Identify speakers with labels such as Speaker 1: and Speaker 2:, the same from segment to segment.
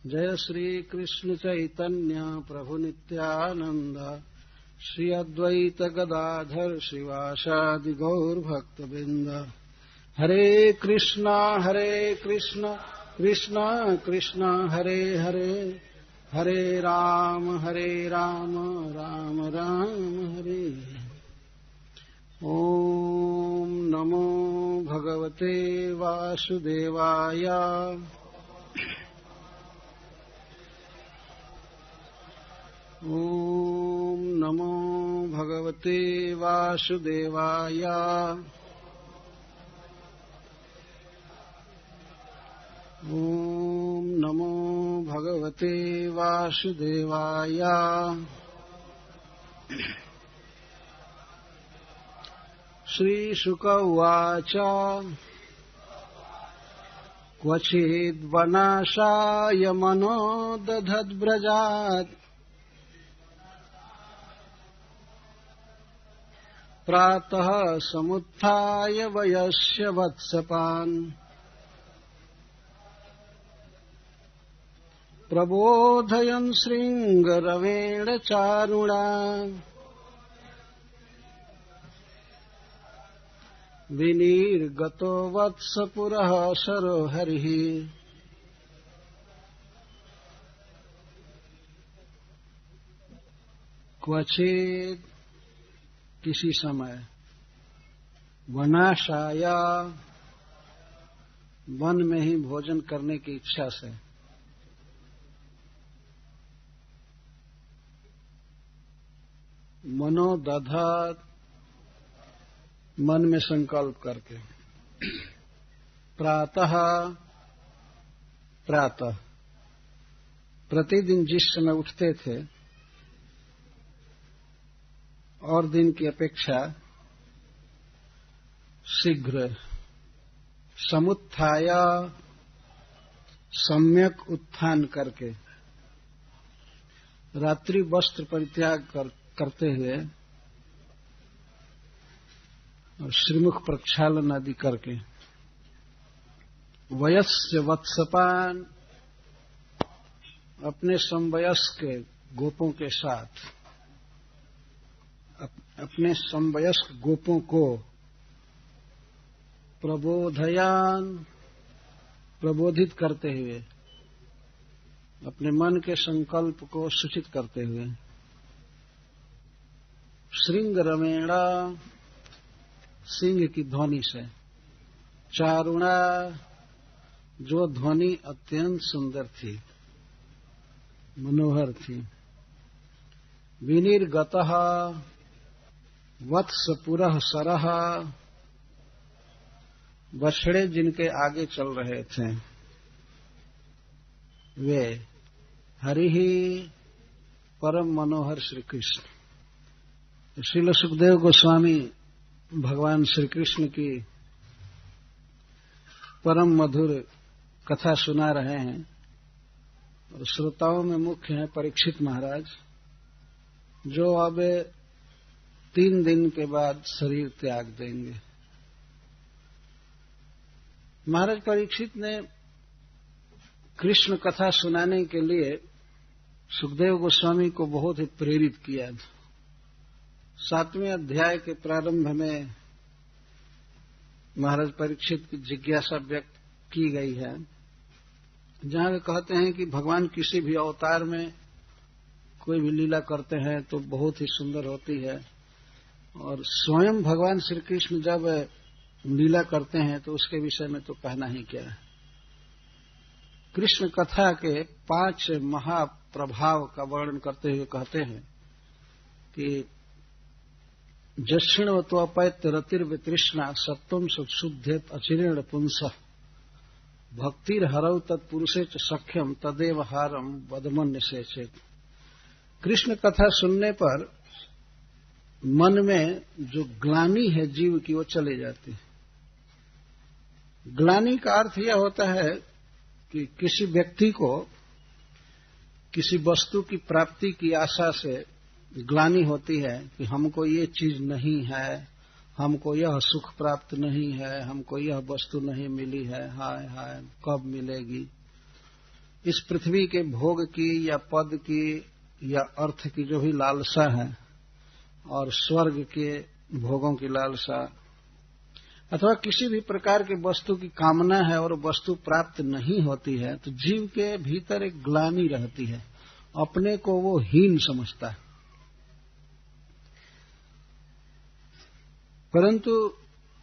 Speaker 1: जय श्री कृष्ण चैतन्य प्रभु नित्यानंद श्री अद्वैत गदाधर शिवासादि गौर भक्तवृंद। हरे कृष्णा कृष्णा कृष्णा हरे हरे, हरे राम राम राम हरे। ओम नमो भगवते वासुदेवाय। ओम नमो भगवते वासुदेवाय। ओम नमो भगवते वासुदेवाय। श्रीशुक उवाच क्वचिद्वनाशाय मनो दधद्व्रजात् प्रातः समुत्थाय वयस्य वत्सपान् प्रबोधयन् श्रृंगरवेण चारुणा विनिर्गतो वत्सपुरः सरो हरिः। क्वचित् किसी समय, वनाशाया वन में ही भोजन करने की इच्छा से, मनोदधात मन में संकल्प करके, प्रातः प्रतिदिन जिस समय उठते थे और दिन की अपेक्षा शीघ्र, समुत्थाय सम्यक उत्थान करके, रात्रि वस्त्र परित्याग करते हुए और श्रीमुख प्रक्षालन आदि करके, वयस्य वत्सपान अपने समवयस्क गोपों के साथ, अपने समवयस्क गोपों को प्रबोधित करते हुए, अपने मन के संकल्प को सूचित करते हुए, श्रृंग रमेणा सिंह की ध्वनि से, चारुणा जो ध्वनि अत्यंत सुंदर थी, मनोहर थी, विनिर्गतः वत्सपुरः सरः बछड़े जिनके आगे चल रहे थे वे, हरिः परम मनोहर श्री कृष्ण। श्रील सुखदेव गोस्वामी भगवान श्री कृष्ण की परम मधुर कथा सुना रहे हैं और श्रोताओं में मुख्य हैं परीक्षित महाराज, जो अब 3 दिन के बाद शरीर त्याग देंगे। महाराज परीक्षित ने कृष्ण कथा सुनाने के लिए सुखदेव गोस्वामी को बहुत ही प्रेरित किया। 7वें अध्याय के प्रारंभ में महाराज परीक्षित की जिज्ञासा व्यक्त की गई है, जहां वे कहते हैं कि भगवान किसी भी अवतार में कोई भी लीला करते हैं तो बहुत ही सुंदर होती है, और स्वयं भगवान श्री कृष्ण जब लीला करते हैं तो उसके विषय में तो कहना ही क्या है। कृष्ण कथा के 5 महाप्रभाव का वर्णन करते हुए कहते हैं कि जक्षिणवत्वपैत रतिर्वितृष्णा सत्वम शुद्धेत अचिरेण पुंसः भक्तिर्हरौ तत्पुरुषे च सख्यम तदेव हारम वदमन्य से चेत। कृष्ण कथा सुनने पर मन में जो ग्लानि है जीव की, वो चली जाती है। ग्लानि का अर्थ यह होता है कि किसी व्यक्ति को किसी वस्तु की प्राप्ति की आशा से ग्लानि होती है कि हमको ये चीज नहीं है, हमको यह सुख प्राप्त नहीं है, हमको यह वस्तु नहीं मिली है, हाय हाय कब मिलेगी। इस पृथ्वी के भोग की या पद की या अर्थ की जो भी लालसा है और स्वर्ग के भोगों की लालसा अथवा किसी भी प्रकार की वस्तु की कामना है और वस्तु प्राप्त नहीं होती है तो जीव के भीतर एक ग्लानि रहती है, अपने को वो हीन समझता है। परंतु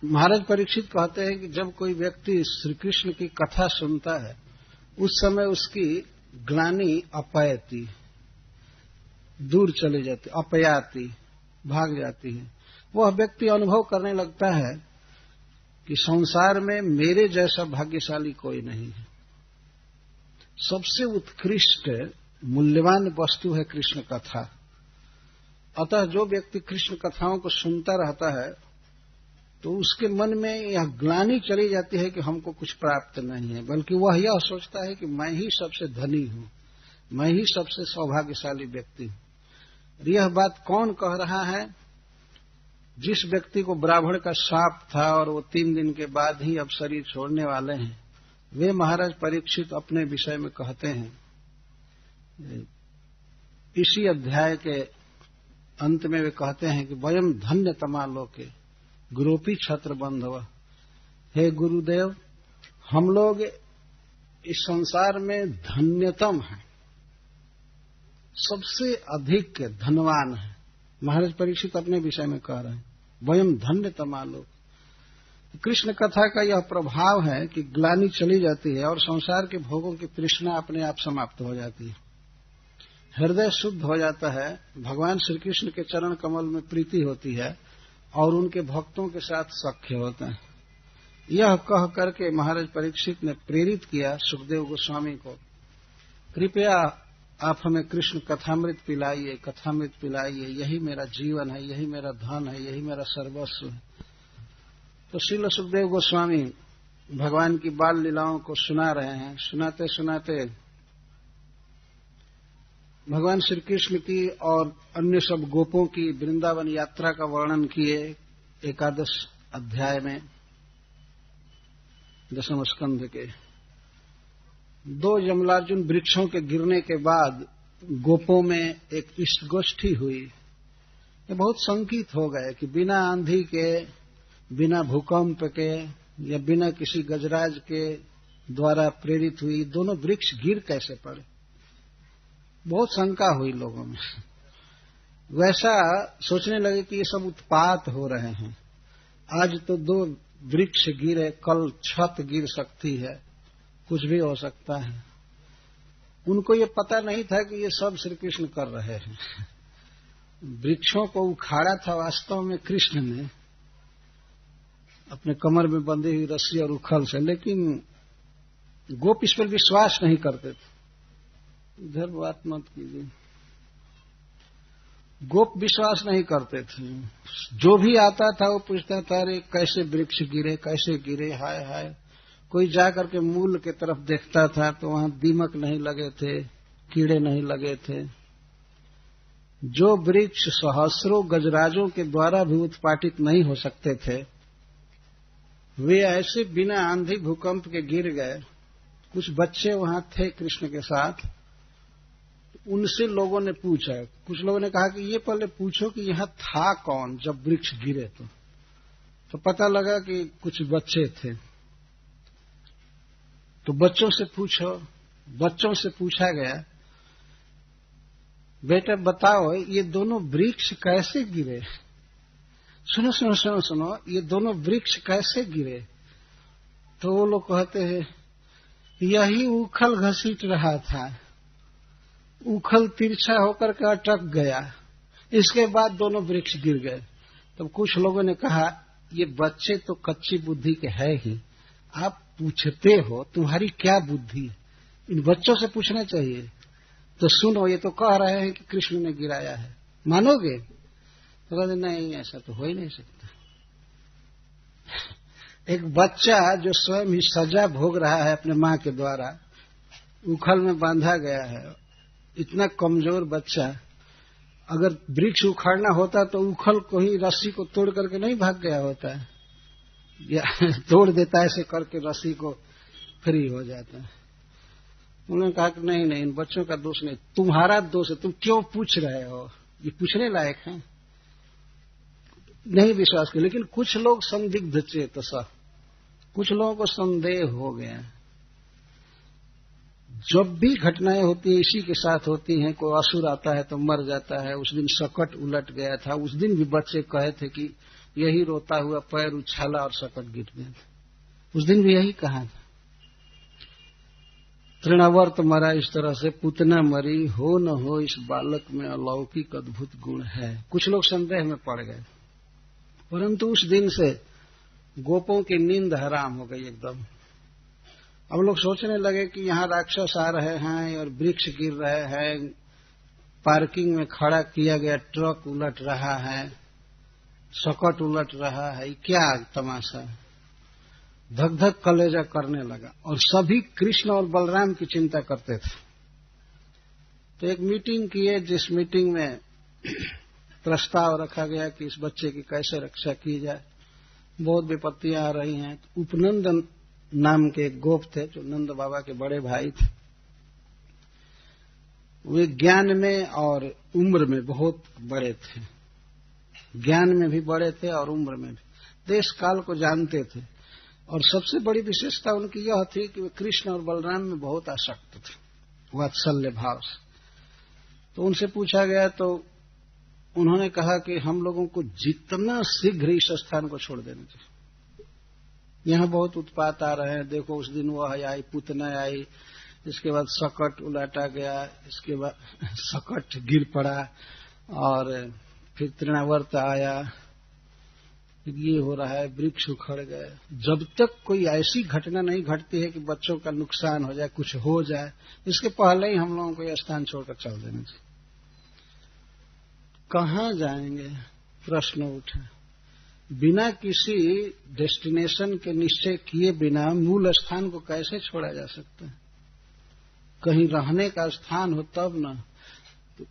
Speaker 1: महाराज परीक्षित कहते हैं कि जब कोई व्यक्ति श्री कृष्ण की कथा सुनता है उस समय उसकी ग्लानि अपैती, दूर चली जाती, अपयाती, भाग जाती है। वह व्यक्ति अनुभव करने लगता है कि संसार में मेरे जैसा भाग्यशाली कोई नहीं है। सबसे उत्कृष्ट मूल्यवान वस्तु है कृष्ण कथा। अतः जो व्यक्ति कृष्ण कथाओं को सुनता रहता है तो उसके मन में यह ग्लानि चली जाती है कि हमको कुछ प्राप्त नहीं है, बल्कि वह यह सोचता है कि मैं ही सबसे धनी हूं, मैं ही सबसे सौभाग्यशाली व्यक्ति हूं। यह बात कौन कह रहा है? जिस व्यक्ति को ब्राह्मण का शाप था और वो 3 दिन के बाद ही अब शरीर छोड़ने वाले हैं, वे महाराज परीक्षित अपने विषय में कहते हैं। इसी अध्याय के अंत में वे कहते हैं कि वयम धन्य तमा लोके गुरुपी छत्र बंधव। हे गुरुदेव, हम लोग इस संसार में धन्यतम हैं, सबसे अधिक धनवान है। महाराज परीक्षित अपने विषय में कह रहे हैं वयम धन्यतमा लोक। कृष्ण कथा का यह प्रभाव है कि ग्लानि चली जाती है और संसार के भोगों की तृष्णा अपने आप समाप्त हो जाती है, हृदय शुद्ध हो जाता है, भगवान श्री कृष्ण के चरण कमल में प्रीति होती है और उनके भक्तों के साथ सख्य होता है। यह कह करके महाराज परीक्षित ने प्रेरित किया सुखदेव गोस्वामी को, कृपया आप हमें कृष्ण कथामृत पिलाइए, कथामृत पिलाइए, यही मेरा जीवन है, यही मेरा धन है, यही मेरा सर्वस्व है। तो श्रील सुखदेव गोस्वामी भगवान की बाल लीलाओं को सुना रहे हैं। सुनाते सुनाते भगवान श्री कृष्ण की और अन्य सब गोपों की वृंदावन यात्रा का वर्णन किए 11 अध्याय में 10वें स्कंध के। 2 यमलार्जुन वृक्षों के गिरने के बाद गोपों में एक इष्टगोष्ठी हुई। ये बहुत शंकित हो गए कि बिना आंधी के, बिना भूकंप के या बिना किसी गजराज के द्वारा प्रेरित हुई दोनों वृक्ष गिर कैसे पड़े। बहुत शंका हुई लोगों में। वैसा सोचने लगे कि ये सब उत्पात हो रहे हैं। आज तो 2 वृक्ष गिरे, कल छत गिर सकती है, कुछ भी हो सकता है। उनको ये पता नहीं था कि ये सब श्री कृष्ण कर रहे हैं। वृक्षों को उखाड़ा था वास्तव में कृष्ण ने अपने कमर में बंधी हुई रस्सी और उखल से, लेकिन गोप इस पर विश्वास नहीं करते थे। इधर बात मत कीजिए। गोप विश्वास नहीं करते थे। जो भी आता था वो पूछता था, अरे कैसे वृक्ष गिरे, कैसे गिरे, हाय हाय। कोई जाकर के मूल के तरफ देखता था तो वहां दीमक नहीं लगे थे, कीड़े नहीं लगे थे। जो वृक्ष सहस्रों गजराजों के द्वारा भी उत्पाटित नहीं हो सकते थे, वे ऐसे बिना आंधी भूकंप के गिर गए। कुछ बच्चे वहां थे कृष्ण के साथ, उनसे लोगों ने पूछा। कुछ लोगों ने कहा कि ये पहले पूछो कि यहां था कौन जब वृक्ष गिरे। तो पता लगा कि कुछ बच्चे थे। तो बच्चों से पूछो। बच्चों से पूछा गया, बेटा बताओ ये दोनों वृक्ष कैसे गिरे। सुनो सुनो सुनो सुनो, ये दोनों वृक्ष कैसे गिरे। तो वो लोग कहते हैं यही उखल घसीट रहा था, उखल तिरछा होकर के अटक गया, इसके बाद दोनों वृक्ष गिर गए। तब कुछ लोगों ने कहा ये बच्चे तो कच्ची बुद्धि के है ही, आप पूछते हो, तुम्हारी क्या बुद्धि है, इन बच्चों से पूछना चाहिए। तो सुनो, ये तो कह रहे हैं कि कृष्ण ने गिराया है, मानोगे? तो कहते नहीं, ऐसा तो हो ही नहीं सकता। एक बच्चा जो स्वयं ही सजा भोग रहा है अपने मां के द्वारा, उखल में बांधा गया है, इतना कमजोर बच्चा अगर वृक्ष उखाड़ना होता तो उखल को ही रस्सी को तोड़ करके नहीं भाग गया होता है, या तोड़ देता ऐसे करके रस्सी को, फ्री हो जाता है। उन्होंने कहा कि नहीं नहीं, इन बच्चों का दोष नहीं, तुम्हारा दोष है, तुम क्यों पूछ रहे हो, ये पूछने लायक है। नहीं विश्वास किया, लेकिन कुछ लोग संदिग्ध चेतसा, कुछ लोगों को संदेह हो गया। जब भी घटनाएं होती है इसी के साथ होती हैं, कोई असुर आता है तो मर जाता है। उस दिन सकट उलट गया था, उस दिन भी बच्चे कहे थे कि यही रोता हुआ पैर उछाला और सकट गिर गया था, उस दिन भी यही कहा था। तृणावर्त मरा इस तरह से, पूतना मरी, हो न हो इस बालक में अलौकिक अद्भुत गुण है। कुछ लोग संदेह में पड़ गए, परंतु उस दिन से गोपों की नींद हराम हो गई एकदम। अब लोग सोचने लगे कि यहाँ राक्षस आ रहे हैं और वृक्ष गिर रहे हैं, पार्किंग में खड़ा किया गया ट्रक उलट रहा है, सकट उलट रहा है, क्या तमाशा। धक धक कलेजा करने लगा और सभी कृष्ण और बलराम की चिंता करते थे। तो एक मीटिंग किए, जिस मीटिंग में प्रस्ताव रखा गया कि इस बच्चे की कैसे रक्षा की जाए। बहुत विपत्तियां आ रही हैं। उपनंद नाम के एक गोप थे जो नंद बाबा के बड़े भाई थे। वे ज्ञान में और उम्र में बहुत बड़े थे, ज्ञान में भी बड़े थे और उम्र में भी, देश काल को जानते थे। और सबसे बड़ी विशेषता उनकी यह थी कि वे कृष्ण और बलराम में बहुत आसक्त थे, वात्सल्य भाव से। तो उनसे पूछा गया तो उन्होंने कहा कि हम लोगों को जितना शीघ्र इस स्थान को छोड़ देना चाहिए, यहाँ बहुत उत्पात आ रहे हैं। देखो उस दिन वह आई, पूतना आई, इसके बाद सकट उलाटा गया, इसके बाद सकट गिर पड़ा और फिर तृणावर्त आया, ये हो रहा है, वृक्ष उखड़ गए। जब तक कोई ऐसी घटना नहीं घटती है कि बच्चों का नुकसान हो जाए, कुछ हो जाए, इसके पहले ही हम लोगों को यह स्थान छोड़कर चल देना चाहिए। कहाँ जाएंगे, प्रश्न उठा। बिना किसी डेस्टिनेशन के निश्चय किए बिना मूल स्थान को कैसे छोड़ा जा सकता है? कहीं रहने का स्थान हो तब न। तो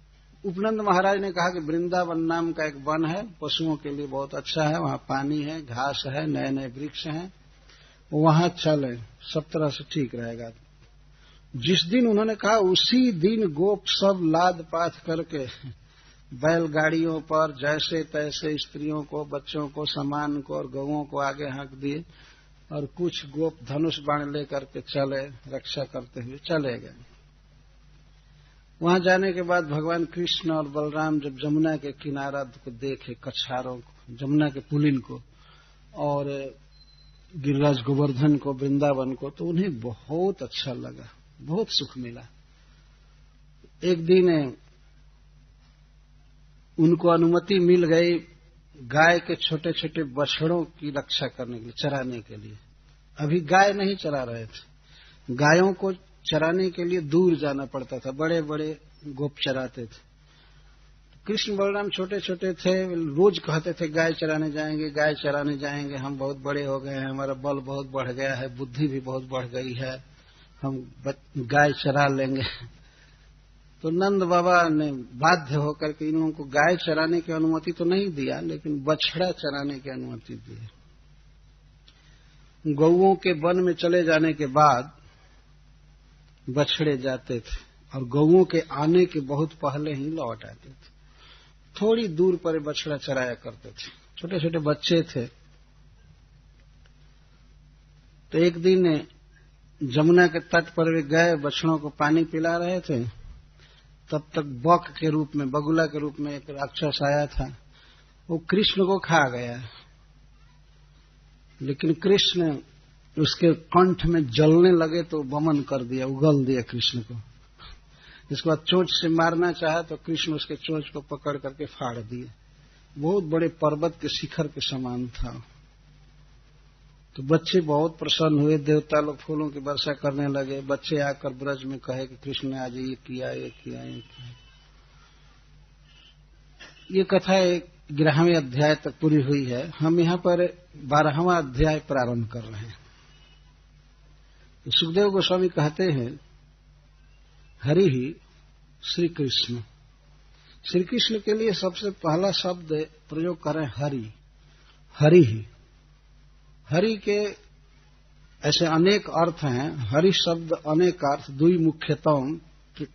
Speaker 1: उपनंद महाराज ने कहा कि वृंदावन नाम का एक वन है, पशुओं के लिए बहुत अच्छा है, वहां पानी है, घास है, नए नए वृक्ष हैं, वहां चले, सब तरह से ठीक रहेगा। जिस दिन उन्होंने कहा उसी दिन गोप सब लाद पाथ करके बैलगाड़ियों पर जैसे तैसे स्त्रियों को, बच्चों को, सामान को और गौओं को आगे हाँक दिए और कुछ गोप धनुष बाण लेकर के चले, रक्षा करते हुए चले गए। वहां जाने के बाद भगवान कृष्ण और बलराम जब जमुना के किनारा को देखे, कछारों को, जमुना के पुलिन को और गिरिराज गोवर्धन को, वृंदावन को, तो उन्हें बहुत अच्छा लगा, बहुत सुख मिला। एक दिन उनको अनुमति मिल गई गाय के छोटे छोटे बछड़ों की रक्षा करने के लिए, चराने के लिए। अभी गाय नहीं चरा रहे थे, गायों को चराने के लिए दूर जाना पड़ता था, बड़े बड़े गोप चराते थे। कृष्ण बलराम छोटे छोटे थे, रोज कहते थे गाय चराने जाएंगे, गाय चराने जाएंगे, हम बहुत बड़े हो गए हैं, हमारा बल बहुत बढ़ गया है, बुद्धि भी बहुत बढ़ गई है, हम गाय चरा लेंगे। तो नंद बाबा ने बाध्य होकर के इन लोगों को गाय चराने की अनुमति तो नहीं दिया, लेकिन बछड़ा चराने की अनुमति दी। गौओं के वन में चले जाने के बाद बछड़े जाते थे और गौओं के आने के बहुत पहले ही लौट आते थे। थोड़ी दूर पर बछड़ा चराया करते थे, छोटे छोटे बच्चे थे। तो एक दिन जमुना के तट पर वे गए, बछड़ों को पानी पिला रहे थे। तब तक बक के रूप में, बगुला के रूप में एक राक्षस आया था, वो कृष्ण को खा गया। लेकिन कृष्ण उसके कंठ में जलने लगे तो वमन कर दिया, उगल दिया कृष्ण को। इसके बाद चोंच से मारना चाहा तो कृष्ण उसके चोंच को पकड़ करके फाड़ दिए। बहुत बड़े पर्वत के शिखर के समान था। तो बच्चे बहुत प्रसन्न हुए, देवता लोग फूलों की वर्षा करने लगे। बच्चे आकर ब्रज में कहे कि कृष्ण ने आज ये किया, ये किया, ये किया। ये कथा 11वें अध्याय तक पूरी हुई है। हम यहाँ पर 12वां अध्याय प्रारंभ कर रहे हैं। सुखदेव गोस्वामी कहते हैं, हरि ही श्री कृष्ण। श्री कृष्ण के लिए सबसे पहला शब्द प्रयोग करें हरि, हरि ही। हरि के ऐसे अनेक अर्थ हैं। हरि शब्द अनेक अर्थ, दुई मुख्यतम कि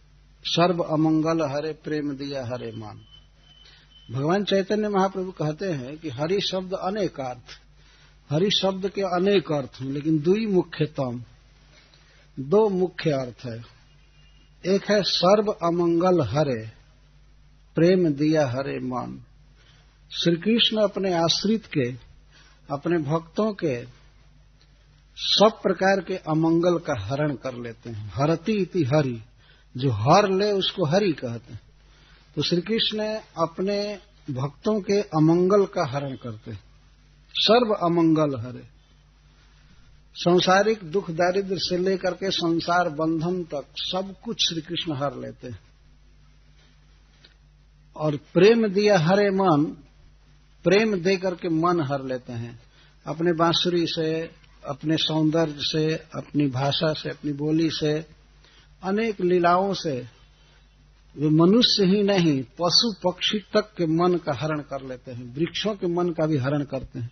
Speaker 1: सर्व अमंगल हरे प्रेम दिया हरे मान। भगवान चैतन्य महाप्रभु कहते हैं कि हरि शब्द अनेक अर्थ, हरि शब्द के अनेक अर्थ हैं, लेकिन दुई मुख्यतम, दो मुख्य अर्थ है। एक है सर्व अमंगल हरे प्रेम दिया हरे मान। श्री कृष्ण अपने आश्रित के, अपने भक्तों के सब प्रकार के अमंगल का हरण कर लेते हैं। हरति इति हरि, जो हर ले उसको हरि कहते हैं। तो श्री कृष्ण अपने भक्तों के अमंगल का हरण करते हैं। सर्व अमंगल हरे, सांसारिक दुख दारिद्र से लेकर के संसार बंधन तक सब कुछ श्री कृष्ण हर लेते हैं। और प्रेम दिया हरे मन, प्रेम दे करके मन हर लेते हैं। अपने बांसुरी से, अपने सौंदर्य से, अपनी भाषा से, अपनी बोली से, अनेक लीलाओं से वे मनुष्य ही नहीं पशु पक्षी तक के मन का हरण कर लेते हैं। वृक्षों के मन का भी हरण करते हैं।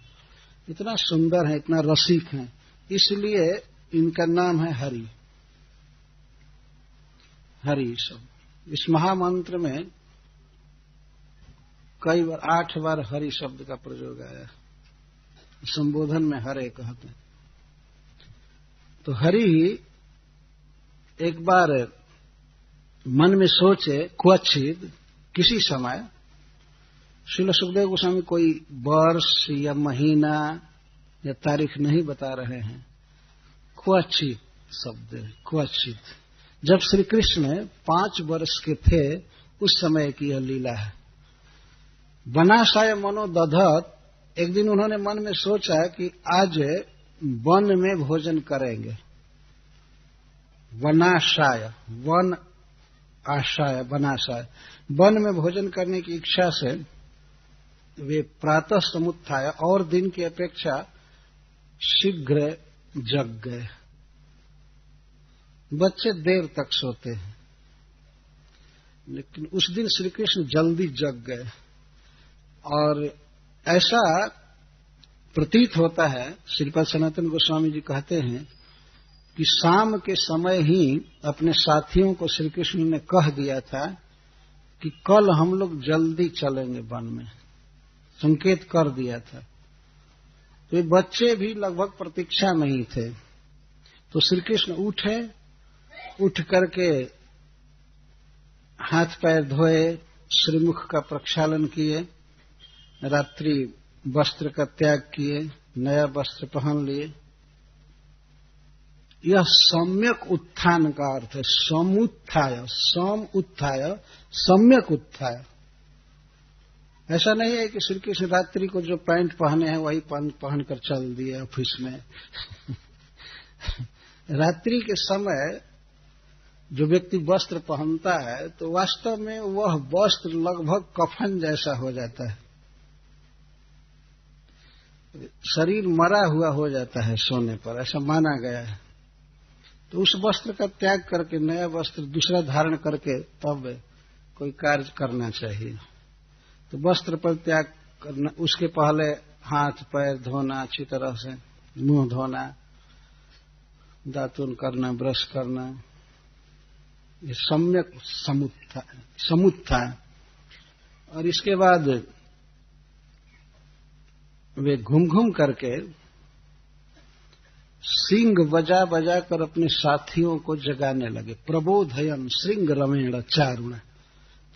Speaker 1: इतना सुंदर है, इतना रसिक है, इसलिए इनका नाम है हरि। हरि शब्द इस महामंत्र में कई बार 8 बार हरि शब्द का प्रयोग आया। संबोधन में हरे कहते हैं। तो हरि ही एक बार मन में सोचे क्वचित किसी समय, श्रील सुखदेव गोस्वामी कोई वर्ष या महीना या तारीख नहीं बता रहे हैं, क्वचित शब्द है, क्वचित। जब श्री कृष्ण 5 वर्ष के थे उस समय की यह लीला है। वनाशाय मनो दधत, एक दिन उन्होंने मन में सोचा कि आज वन में भोजन करेंगे। वनाशाय, वन आशाय, वनाशाय, वन में भोजन करने की इच्छा से वे प्रातः समुत्थाय और दिन की अपेक्षा शीघ्र जग गए। बच्चे देर तक सोते हैं, लेकिन उस दिन श्री कृष्ण जल्दी जग गए। और ऐसा प्रतीत होता है, श्रीपाद सनातन गोस्वामी जी कहते हैं कि शाम के समय ही अपने साथियों को श्री कृष्ण ने कह दिया था कि कल हम लोग जल्दी चलेंगे वन में, संकेत कर दिया था। तो ये बच्चे भी लगभग प्रतीक्षा में ही थे। तो श्री कृष्ण उठे, उठ करके हाथ पैर धोए, श्रीमुख का प्रक्षालन किए, रात्रि वस्त्र का त्याग किए, नया वस्त्र पहन लिए। यह सम्यक उत्थान का अर्थ है। समुत्थाय, सम उत्थाय, सम्यक उत्थाय। ऐसा नहीं है कि श्री कृष्ण रात्रि को जो पैंट पहने हैं वही पहनकर चल दिए ऑफिस में। रात्रि के समय जो व्यक्ति वस्त्र पहनता है तो वास्तव में वह वस्त्र लगभग कफन जैसा हो जाता है। शरीर मरा हुआ हो जाता है सोने पर, ऐसा माना गया है। तो उस वस्त्र का त्याग करके नया वस्त्र दूसरा धारण करके तब कोई कार्य करना चाहिए। तो वस्त्र पर त्याग करना, उसके पहले हाथ पैर धोना, अच्छी तरह से मुंह धोना, दातुन करना, ब्रश करना, ये सम्यक समुत्थान। और इसके बाद वे घूम घूम करके सिंग बजा बजा कर अपने साथियों को जगाने लगे। प्रबोधयन श्रृंग रमेण चारुण,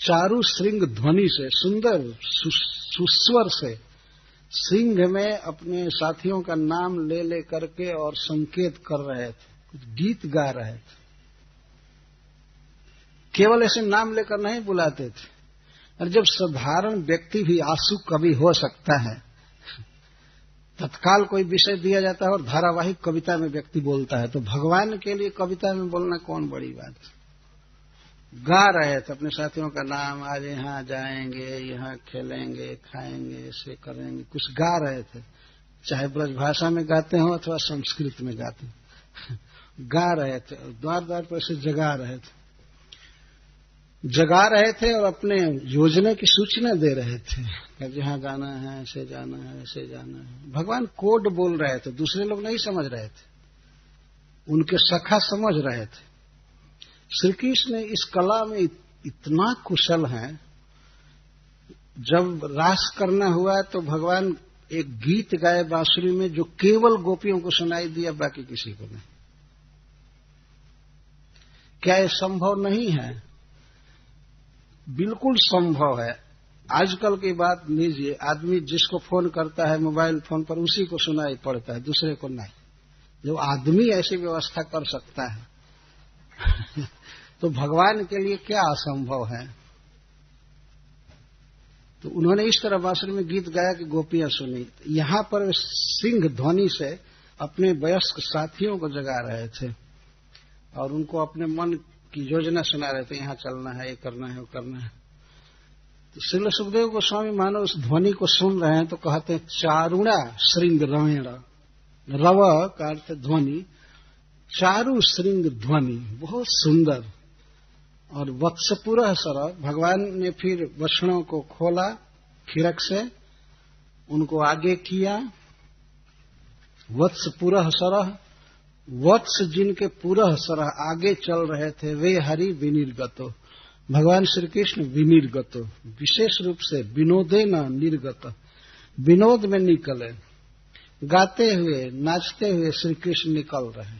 Speaker 1: चारु श्रृंग ध्वनि से, सुंदर सुस्वर से सिंह में अपने साथियों का नाम ले ले करके और संकेत कर रहे थे, कुछ गीत गा रहे थे। केवल ऐसे नाम लेकर नहीं बुलाते थे। और जब साधारण व्यक्ति भी आंसू कवि हो सकता है, तत्काल कोई विषय दिया जाता है और धारावाहिक कविता में व्यक्ति बोलता है, तो भगवान के लिए कविता में बोलना कौन बड़ी बात है। गा रहे थे अपने साथियों का नाम, आज यहाँ जाएंगे, यहाँ खेलेंगे, खाएंगे, ऐसे करेंगे, कुछ गा रहे थे। चाहे ब्रज भाषा में गाते हो अथवा संस्कृत में गाते हो, गा रहे थे। द्वार द्वार पर से जगा रहे थे और अपने योजना की सूचना दे रहे थे कि जहाँ जाना है, ऐसे जाना है, ऐसे जाना है। भगवान कोड बोल रहे थे, दूसरे लोग नहीं समझ रहे थे। उनके सखा समझ रहे थे। श्री कृष्ण इस कला में इतना कुशल हैं, जब रास करना हुआ तो भगवान एक गीत गाए बांसुरी में जो केवल गोपियों को सुनाई दिया, बाकी किसी को नहीं। क्या ये संभव नहीं है? बिल्कुल संभव है। आजकल की बात लीजिए, आदमी जिसको फोन करता है मोबाइल फोन पर उसी को सुनाई पड़ता है, दूसरे को नहीं। जो आदमी ऐसी व्यवस्था कर सकता है तो भगवान के लिए क्या असंभव है। तो उन्होंने इस तरह बांसुरी में गीत गाया कि गोपियां सुनी। यहां पर सिंह ध्वनि से अपने वयस्क साथियों को जगा रहे थे और उनको अपने मन की योजना सुना रहे थे, यहां चलना है, ये करना है, वो करना है। तो श्रील सुखदेव गोस्वामी मानो उस ध्वनि को सुन रहे हैं तो कहते हैं चारुणा श्रृंग रवेण, रव का अर्थ ध्वनि, चारु श्रृंग ध्वनि, बहुत सुंदर। और वत्सपुरः सरः, भगवान ने फिर वक्षणों को खोला खिरक से, उनको आगे किया। वत्सपुरः सरः, वत्स जिनके पुरः सरः आगे चल रहे थे, वे हरि विनिर्गतो, भगवान श्री कृष्ण विनिर्गतो, विशेष रूप से विनोदेन निर्गत, विनोद में निकले, गाते हुए नाचते हुए श्री कृष्ण निकल रहे,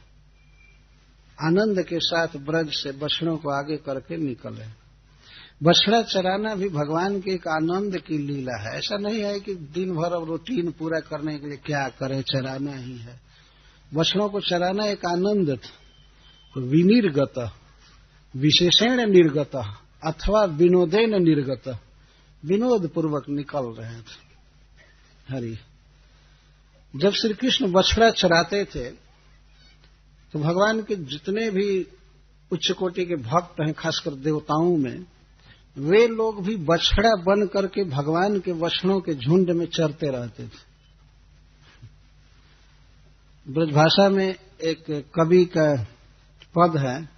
Speaker 1: आनंद के साथ ब्रज से बछड़ों को आगे करके निकले। बछड़ा चराना भी भगवान की एक आनंद की लीला है। ऐसा नहीं है कि दिन भर अब रूटीन पूरा करने के लिए क्या करें, चराना ही है। बछड़ों को चराना एक आनंद था। विनिर्गत, विशेषण निर्गत अथवा विनोदेन निर्गत, विनोद पूर्वक निकल रहे थे हरि। जब श्री कृष्ण बछड़ा चराते थे तो भगवान के जितने भी उच्च कोटि के भक्त हैं, खासकर देवताओं में, वे लोग भी बछड़ा बन करके भगवान के बछड़ों के झुंड में चरते रहते थे। ब्रजभाषा में एक कवि का पद है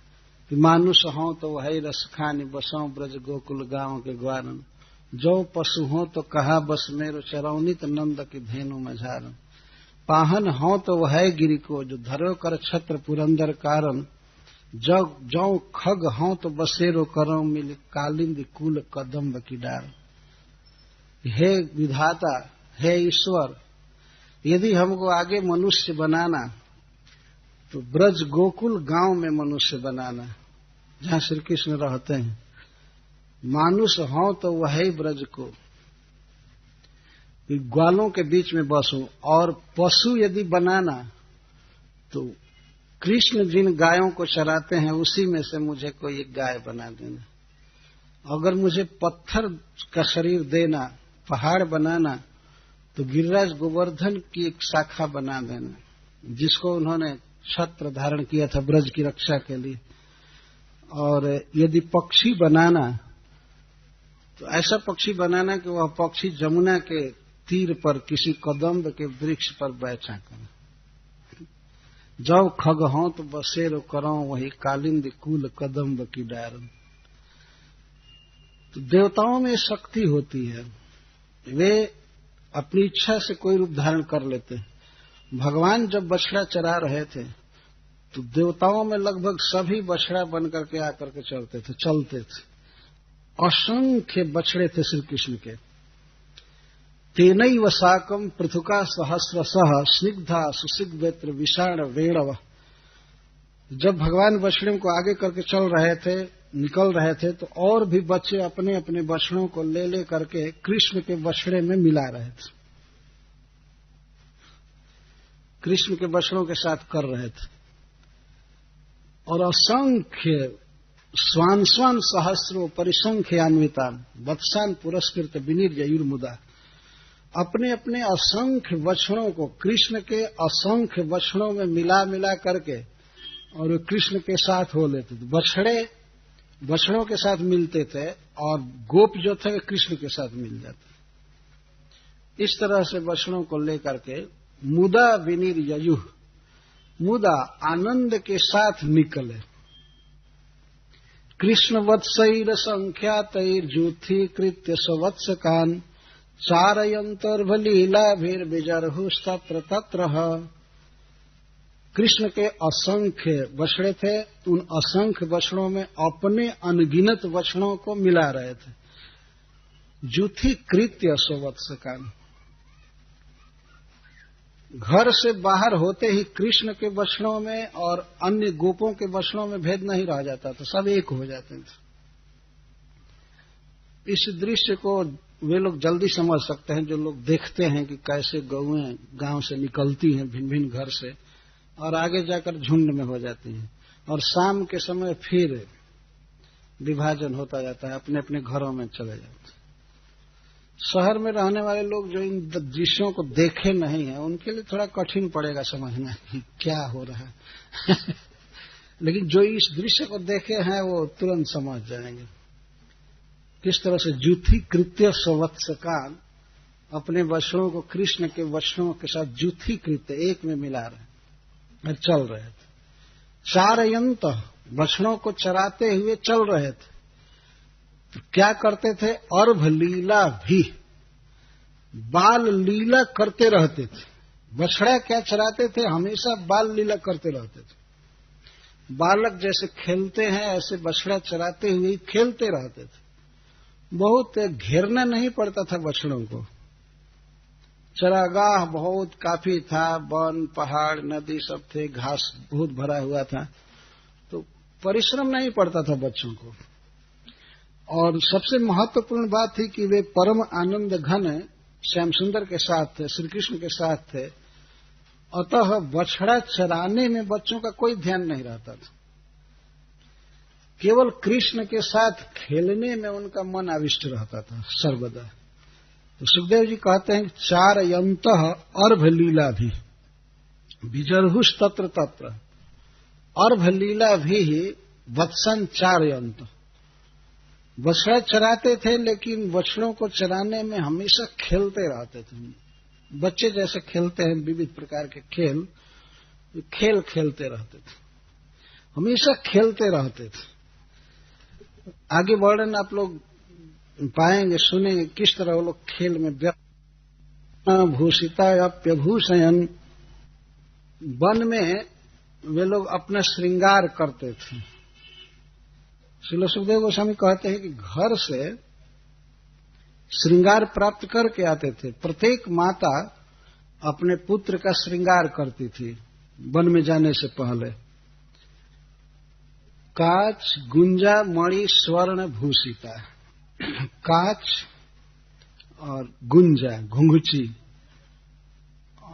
Speaker 1: कि मानुष हो तो वही रस खानी, बसों ब्रज गोकुल गांव के ग्वारन, जो पशु हो तो कहा बस मेरो चरौनित नंद की धेनु मझारन, पाहन हो तो वह गिरी को जो धरो कर छत्र पुरंदर कारण, जग जौ खग हो तो बसेरो करो मिल कालिंद कुल कदम्ब की डार। हे विधाता, हे ईश्वर, यदि हमको आगे मनुष्य बनाना तो ब्रज गोकुल गांव में मनुष्य बनाना, जहां श्री कृष्ण रहते हैं। मानुष हो तो वही ब्रज को, ग्वालों के बीच में बसूं। और पशु यदि बनाना तो कृष्ण जिन गायों को चराते हैं उसी में से मुझे कोई एक गाय बना देना। अगर मुझे पत्थर का शरीर देना, पहाड़ बनाना, तो गिरिराज गोवर्धन की एक शाखा बना देना, जिसको उन्होंने छत्र धारण किया था ब्रज की रक्षा के लिए। और यदि पक्षी बनाना तो ऐसा पक्षी बनाना कि वह पक्षी जमुना के तीर पर किसी कदम्ब के वृक्ष पर बैठा कर। जब खग हो तो बसेरो करो वही कालिंद कुल कदम्ब की डार। तो देवताओं में शक्ति होती है, वे अपनी इच्छा से कोई रूप धारण कर लेते हैं। भगवान जब बछड़ा चरा रहे थे तो देवताओं में लगभग सभी बछड़ा बन करके आकर के चलते थे, चलते थे। असंख्य बछड़े थे श्री कृष्ण के। तेनैव साकं पृथुका सहस्रशः स्निग्धा सुसिग्वेत्र विषाण वेणव। जब भगवान बछड़ों को आगे करके चल रहे थे, निकल रहे थे, तो और भी बच्चे अपने अपने बछड़ों को ले ले करके कृष्ण के बछड़े में मिला रहे थे, कृष्ण के बछड़ों के साथ कर रहे थे। और असंख्य स्वान स्वान सहस्रो परिसंख्यान्वितान वत्सान पुरस्कृत विनिर्ययुर्मुदा, अपने अपने असंख्य बछड़ों को कृष्ण के असंख्य बछड़ों में मिला मिला करके और वे कृष्ण के साथ हो लेते थे। बछड़े बछड़ों के साथ मिलते थे और गोप जो थे वे कृष्ण के साथ मिल जाते। इस तरह से बछड़ों को लेकर के मुदा विनिर्ययुः, मुदा आनंद के साथ निकले। कृष्ण वत्सैर संख्यातैर जूथीकृत्य सवत्सकान चारयंतर्भलीलाभिर्विजर्हुस्तत्र तत्र। कृष्ण के असंख्य बछड़े थे, उन असंख्य बछड़ों में अपने अनगिनत बछड़ों को मिला रहे थे। जूथी कृत्य सोवत्सकान, घर से बाहर होते ही कृष्ण के बछड़ों में और अन्य गोपों के बछड़ों में भेद नहीं रह जाता था, सब एक हो जाते थे। इस दृश्य को वे लोग जल्दी समझ सकते हैं जो लोग देखते हैं कि कैसे गौएं गांव से निकलती हैं भिन्न भिन्न घर से और आगे जाकर झुंड में हो जाती हैं, और शाम के समय फिर विभाजन होता जाता है, अपने अपने घरों में चले जाते हैं। शहर में रहने वाले लोग जो इन दृश्यों को देखे नहीं है, उनके लिए थोड़ा कठिन पड़ेगा समझना कि क्या हो रहा है लेकिन जो इस दृश्य को देखे हैं वो तुरंत समझ जाएंगे किस तरह से जूथी कृत्य स्वत्सकान अपने वचनों को कृष्ण के वचनों के साथ जूथी कृत्य एक में मिला रहे और चल रहे थे। चारयंत, वचनों को चराते हुए चल रहे थे। तो क्या करते थे? अर्भ लीला भी, बाल लीला करते रहते थे। बछड़ा क्या चराते थे? हमेशा बाल लीला करते रहते थे। बालक जैसे खेलते हैं ऐसे बछड़ा चराते हुए खेलते रहते थे। बहुत घेरना नहीं पड़ता था बछड़ों को। चरागाह बहुत काफी था, वन पहाड़ नदी सब थे, घास बहुत भरा हुआ था, तो परिश्रम नहीं पड़ता था बच्चों को। और सबसे महत्वपूर्ण बात थी कि वे परम आनंद घन श्याम सुंदर के साथ थे, श्री कृष्ण के साथ थे। अतः बछड़ा चराने में बच्चों का कोई ध्यान नहीं रहता था, केवल कृष्ण के साथ खेलने में उनका मन आविष्ट रहता था सर्वदा। तो सुखदेव जी कहते हैं चारयंत अर्भ लीला भी विजर्हुष तत्र तत्र, अर्भ लीला भी वत्सन चारयंत। बछड़ा चराते थे लेकिन बछड़ों को चराने में हमेशा खेलते रहते थे। बच्चे जैसे खेलते हैं विविध प्रकार के खेल खेलते रहते थे, हमेशा खेलते रहते थे। आगे वर्णन आप लोग पाएंगे, सुनेंगे किस तरह वो लोग खेल में व्यक्त। भूषिता अप्यभूषयन, वन में वे लोग अपना श्रृंगार करते थे। श्रील सुखदेव गोस्वामी कहते हैं कि घर से श्रृंगार प्राप्त करके आते थे। प्रत्येक माता अपने पुत्र का श्रृंगार करती थी वन में जाने से पहले। काच गुंजा मणि स्वर्ण भूषिता, काच और गुंजा घुंघची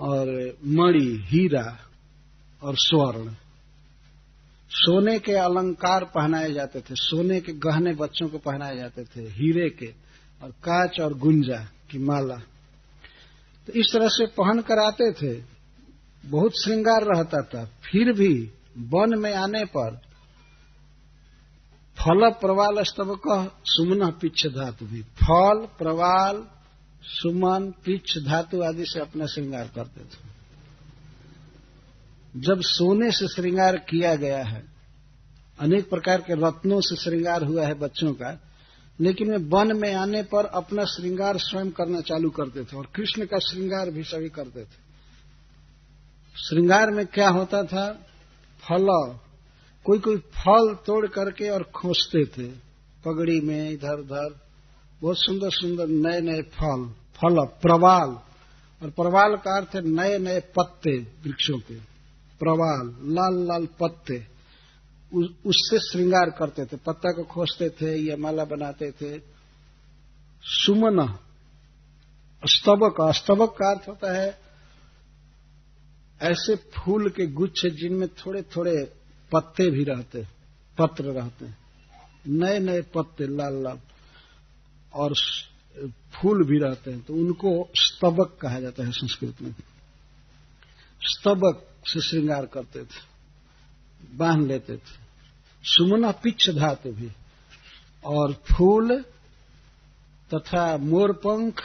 Speaker 1: और मणि हीरा और स्वर्ण, सोने के अलंकार पहनाए जाते थे, सोने के गहने बच्चों को पहनाए जाते थे, हीरे के, और कांच और गुंजा की माला। तो इस तरह से पहन कर आते थे, बहुत श्रृंगार रहता था। फिर भी वन में आने पर फल प्रवाल स्तबक सुमन पिच्छ धातु भी, फल प्रवाल सुमन पिच्छ धातु आदि से अपना श्रृंगार करते थे। जब सोने से श्रृंगार किया गया है, अनेक प्रकार के रत्नों से श्रृंगार हुआ है बच्चों का, लेकिन वे वन में आने पर अपना श्रृंगार स्वयं करना चालू करते थे और कृष्ण का श्रृंगार भी सभी करते थे। श्रृंगार में क्या होता था? फल, कोई कोई फल तोड़ करके और खोसते थे पगड़ी में इधर उधर, बहुत सुंदर सुंदर नए नए फल, प्रवाल, और प्रवाल का अर्थ है नए नए पत्ते वृक्षों के, प्रवाल लाल लाल पत्ते, उससे श्रृंगार करते थे। पत्ता को खोसते थे या माला बनाते थे। सुमन, स्तबक, स्तबक का अर्थ होता है ऐसे फूल के गुच्छे जिनमें थोड़े थोड़े पत्ते भी रहते, पत्र रहते, नए नए पत्ते लाल लाल, और फूल भी रहते हैं, तो उनको स्तबक कहा जाता है संस्कृत में। स्तबक से श्रृंगार करते थे, बांध लेते थे। सुमना पिच्छ धातु भी, और फूल तथा मोरपंख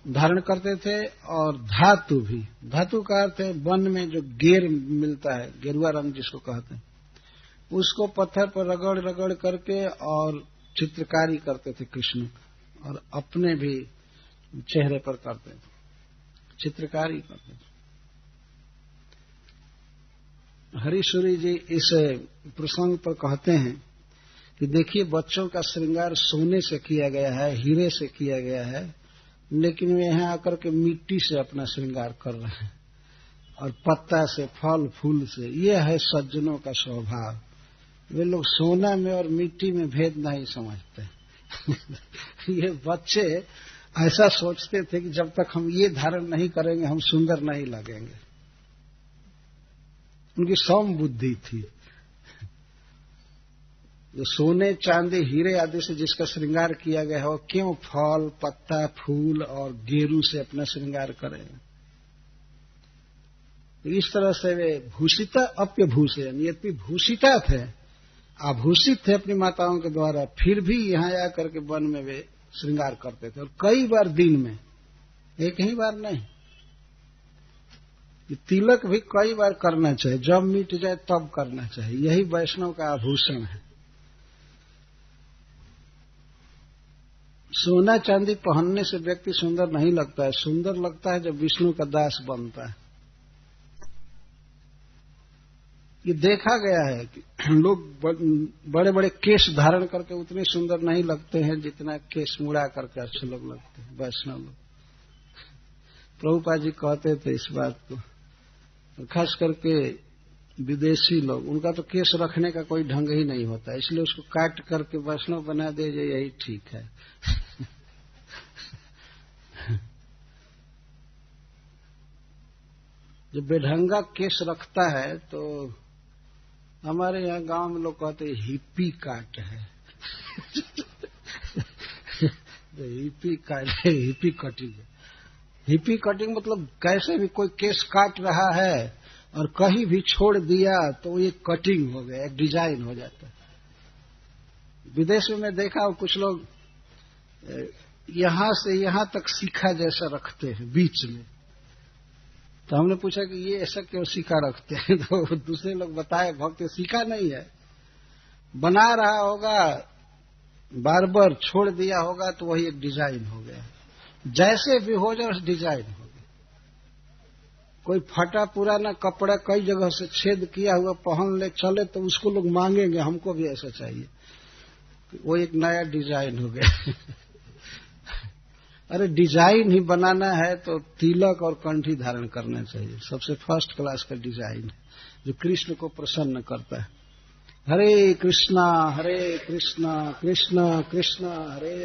Speaker 1: धारण करते थे, और धातु भी, धातु का अर्थ है वन में जो गेर मिलता है, गेरुआ रंग जिसको कहते हैं, उसको पत्थर पर रगड़ रगड़ करके और चित्रकारी करते थे कृष्ण, और अपने भी चेहरे पर करते थे, चित्रकारी करते थे। हरीश्वरी जी इस प्रसंग पर कहते हैं कि देखिए, बच्चों का श्रृंगार सोने से किया गया है, हीरे से किया गया है, लेकिन वे यहाँ आकर के मिट्टी से अपना श्रृंगार कर रहे हैं और पत्ता से, फल फूल से। ये है सज्जनों का स्वभाव। वे लोग सोना में और मिट्टी में भेद नहीं समझते। ये बच्चे ऐसा सोचते थे कि जब तक हम ये धारण नहीं करेंगे हम सुंदर नहीं लगेंगे। उनकी सौम्य बुद्धि थी। जो सोने, चांदी, हीरे आदि से जिसका श्रृंगार किया गया है, वो क्यों फल, पत्ता, फूल और गेरू से अपना श्रृंगार करेगा? इस तरह से वे भूषिता अप्यभूषण, यद्यपि भूषिता थे, आभूषित थे अपनी माताओं के द्वारा, फिर भी यहाँ आकर के वन में वे श्रृंगार करते थे, और कई बार दिन में, एक ही बार नहीं। तिलक भी कई बार करना चाहिए, जब मिट जाए तब करना चाहिए। यही वैष्णव का आभूषण है। सोना चांदी पहनने से व्यक्ति सुंदर नहीं लगता है। सुंदर लगता है जब विष्णु का दास बनता है। ये देखा गया है कि लोग बड़े बड़े केश धारण करके उतने सुंदर नहीं लगते हैं जितना केश मुड़ा करके अच्छे लोग लगते हैं वैष्णव लोग। प्रभुपाद जी कहते थे इस बात को, खास करके विदेशी लोग, उनका तो केश रखने का कोई ढंग ही नहीं होता, इसलिए उसको काट करके वैष्णव बना दे, यही ठीक है। जब बेढंगा केश रखता है तो हमारे यहाँ गांव में लोग कहते हैं हिप्पी काट है। हिप्पी काट, हिप्पी कटिंग। हिप्पी कटिंग मतलब कैसे भी कोई केस काट रहा है और कहीं भी छोड़ दिया तो ये कटिंग हो गया, एक डिजाइन हो जाता है। विदेश में मैं देखा हूं कुछ लोग यहां से यहां तक सीखा जैसा रखते हैं बीच में। तो हमने पूछा कि ये ऐसा क्यों सीखा रखते हैं? तो दूसरे लोग बताए, भक्त सीखा नहीं है, बना रहा होगा, बार बार छोड़ दिया होगा तो वही एक डिजाइन हो गया। जैसे भी हो जाए डिजाइन हो गया। कोई फटा पुराना कपड़ा कई जगह से छेद किया हुआ पहन ले चले तो उसको लोग मांगेंगे, हमको भी ऐसा चाहिए। वो एक नया डिजाइन हो गया। अरे डिजाइन ही बनाना है तो तिलक और कंठी धारण करना चाहिए। सबसे फर्स्ट क्लास का डिजाइन है जो कृष्ण को प्रसन्न करता है। हरे कृष्णा कृष्ण कृष्ण हरे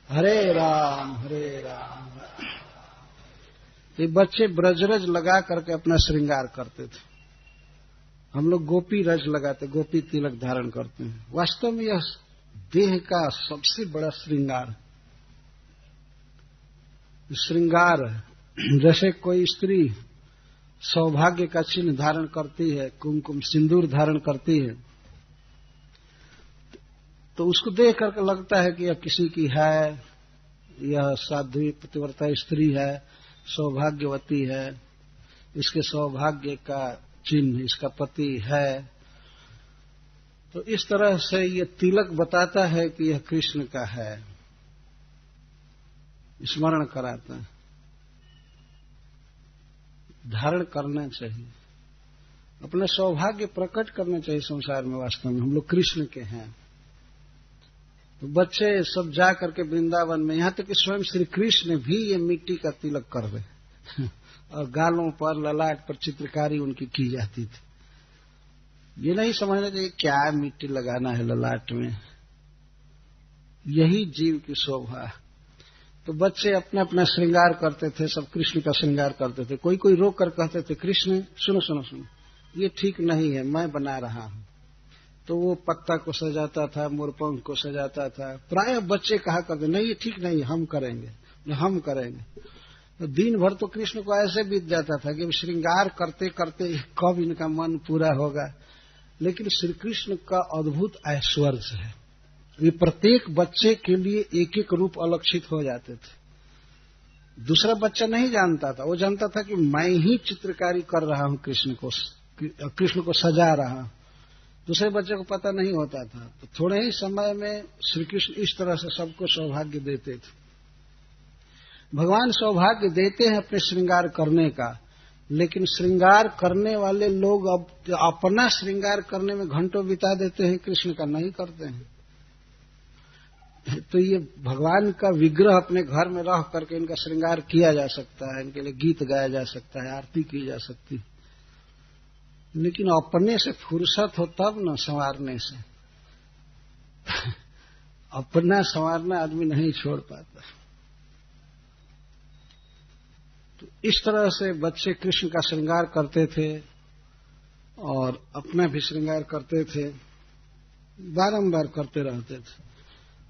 Speaker 1: हरे राम हरे राम। ये बच्चे ब्रजरज लगा करके अपना श्रृंगार करते थे। हम लोग गोपी रज लगाते, गोपी तिलक धारण करते हैं। वास्तव में यह देह का सबसे बड़ा श्रृंगार है। जैसे कोई स्त्री सौभाग्य का चिन्ह धारण करती है, कुमकुम सिंदूर धारण करती है, तो उसको देख करके लगता है कि यह किसी की है, यह साध्वी पतिव्रता स्त्री है, सौभाग्यवती है, इसके सौभाग्य का चिन्ह इसका पति है। तो इस तरह से ये तिलक बताता है कि यह कृष्ण का है, स्मरण कराता है। धारण करना चाहिए, अपना सौभाग्य प्रकट करना चाहिए संसार में। वास्तव में हम लोग कृष्ण के हैं। तो बच्चे सब जा करके वृंदावन में, यहां तक कि स्वयं श्री कृष्ण भी ये मिट्टी का तिलक कर रहे और गालों पर, ललाट पर चित्रकारी उनकी की जाती थी। ये नहीं समझना चाहिए क्या मिट्टी लगाना है ललाट में, यही जीव की शोभा। तो बच्चे अपना अपना श्रृंगार करते थे, सब कृष्ण का श्रृंगार करते थे। कोई कोई रोक कर कहते थे, कृष्ण सुनो सुनो सुनो, ये ठीक नहीं है, मैं बना रहा हूं। तो वो पत्ता को सजाता था, मोरपंख को सजाता था। प्राय बच्चे कहा करते, नहीं ये ठीक नहीं, हम करेंगे, हम करेंगे। तो दिन भर तो कृष्ण को ऐसे बीत जाता था कि श्रृंगार करते करते कब इनका मन पूरा होगा। लेकिन श्री कृष्ण का अद्भुत ऐश्वर्य है, ये प्रत्येक बच्चे के लिए एक एक रूप अलक्षित हो जाते थे। दूसरा बच्चा नहीं जानता था, वो जानता था कि मैं ही चित्रकारी कर रहा हूं, कृष्ण को सजा रहा हूं। दूसरे बच्चे को पता नहीं होता था। तो थोड़े ही समय में श्री कृष्ण इस तरह से सबको सौभाग्य देते थे। भगवान सौभाग्य देते हैं अपने श्रृंगार करने का, लेकिन श्रृंगार करने वाले लोग अब अपना श्रृंगार करने में घंटों बिता देते हैं, कृष्ण का नहीं करते हैं। तो ये भगवान का विग्रह अपने घर में रह करके इनका श्रृंगार किया जा सकता है, इनके लिए गीत गाया जा सकता है, आरती की जा सकती है, लेकिन अपने से फुर्सत हो तब न संवारने से। अपना संवारना आदमी नहीं छोड़ पाता। तो इस तरह से बच्चे कृष्ण का श्रृंगार करते थे और अपना भी श्रृंगार करते थे, बारंबार करते रहते थे।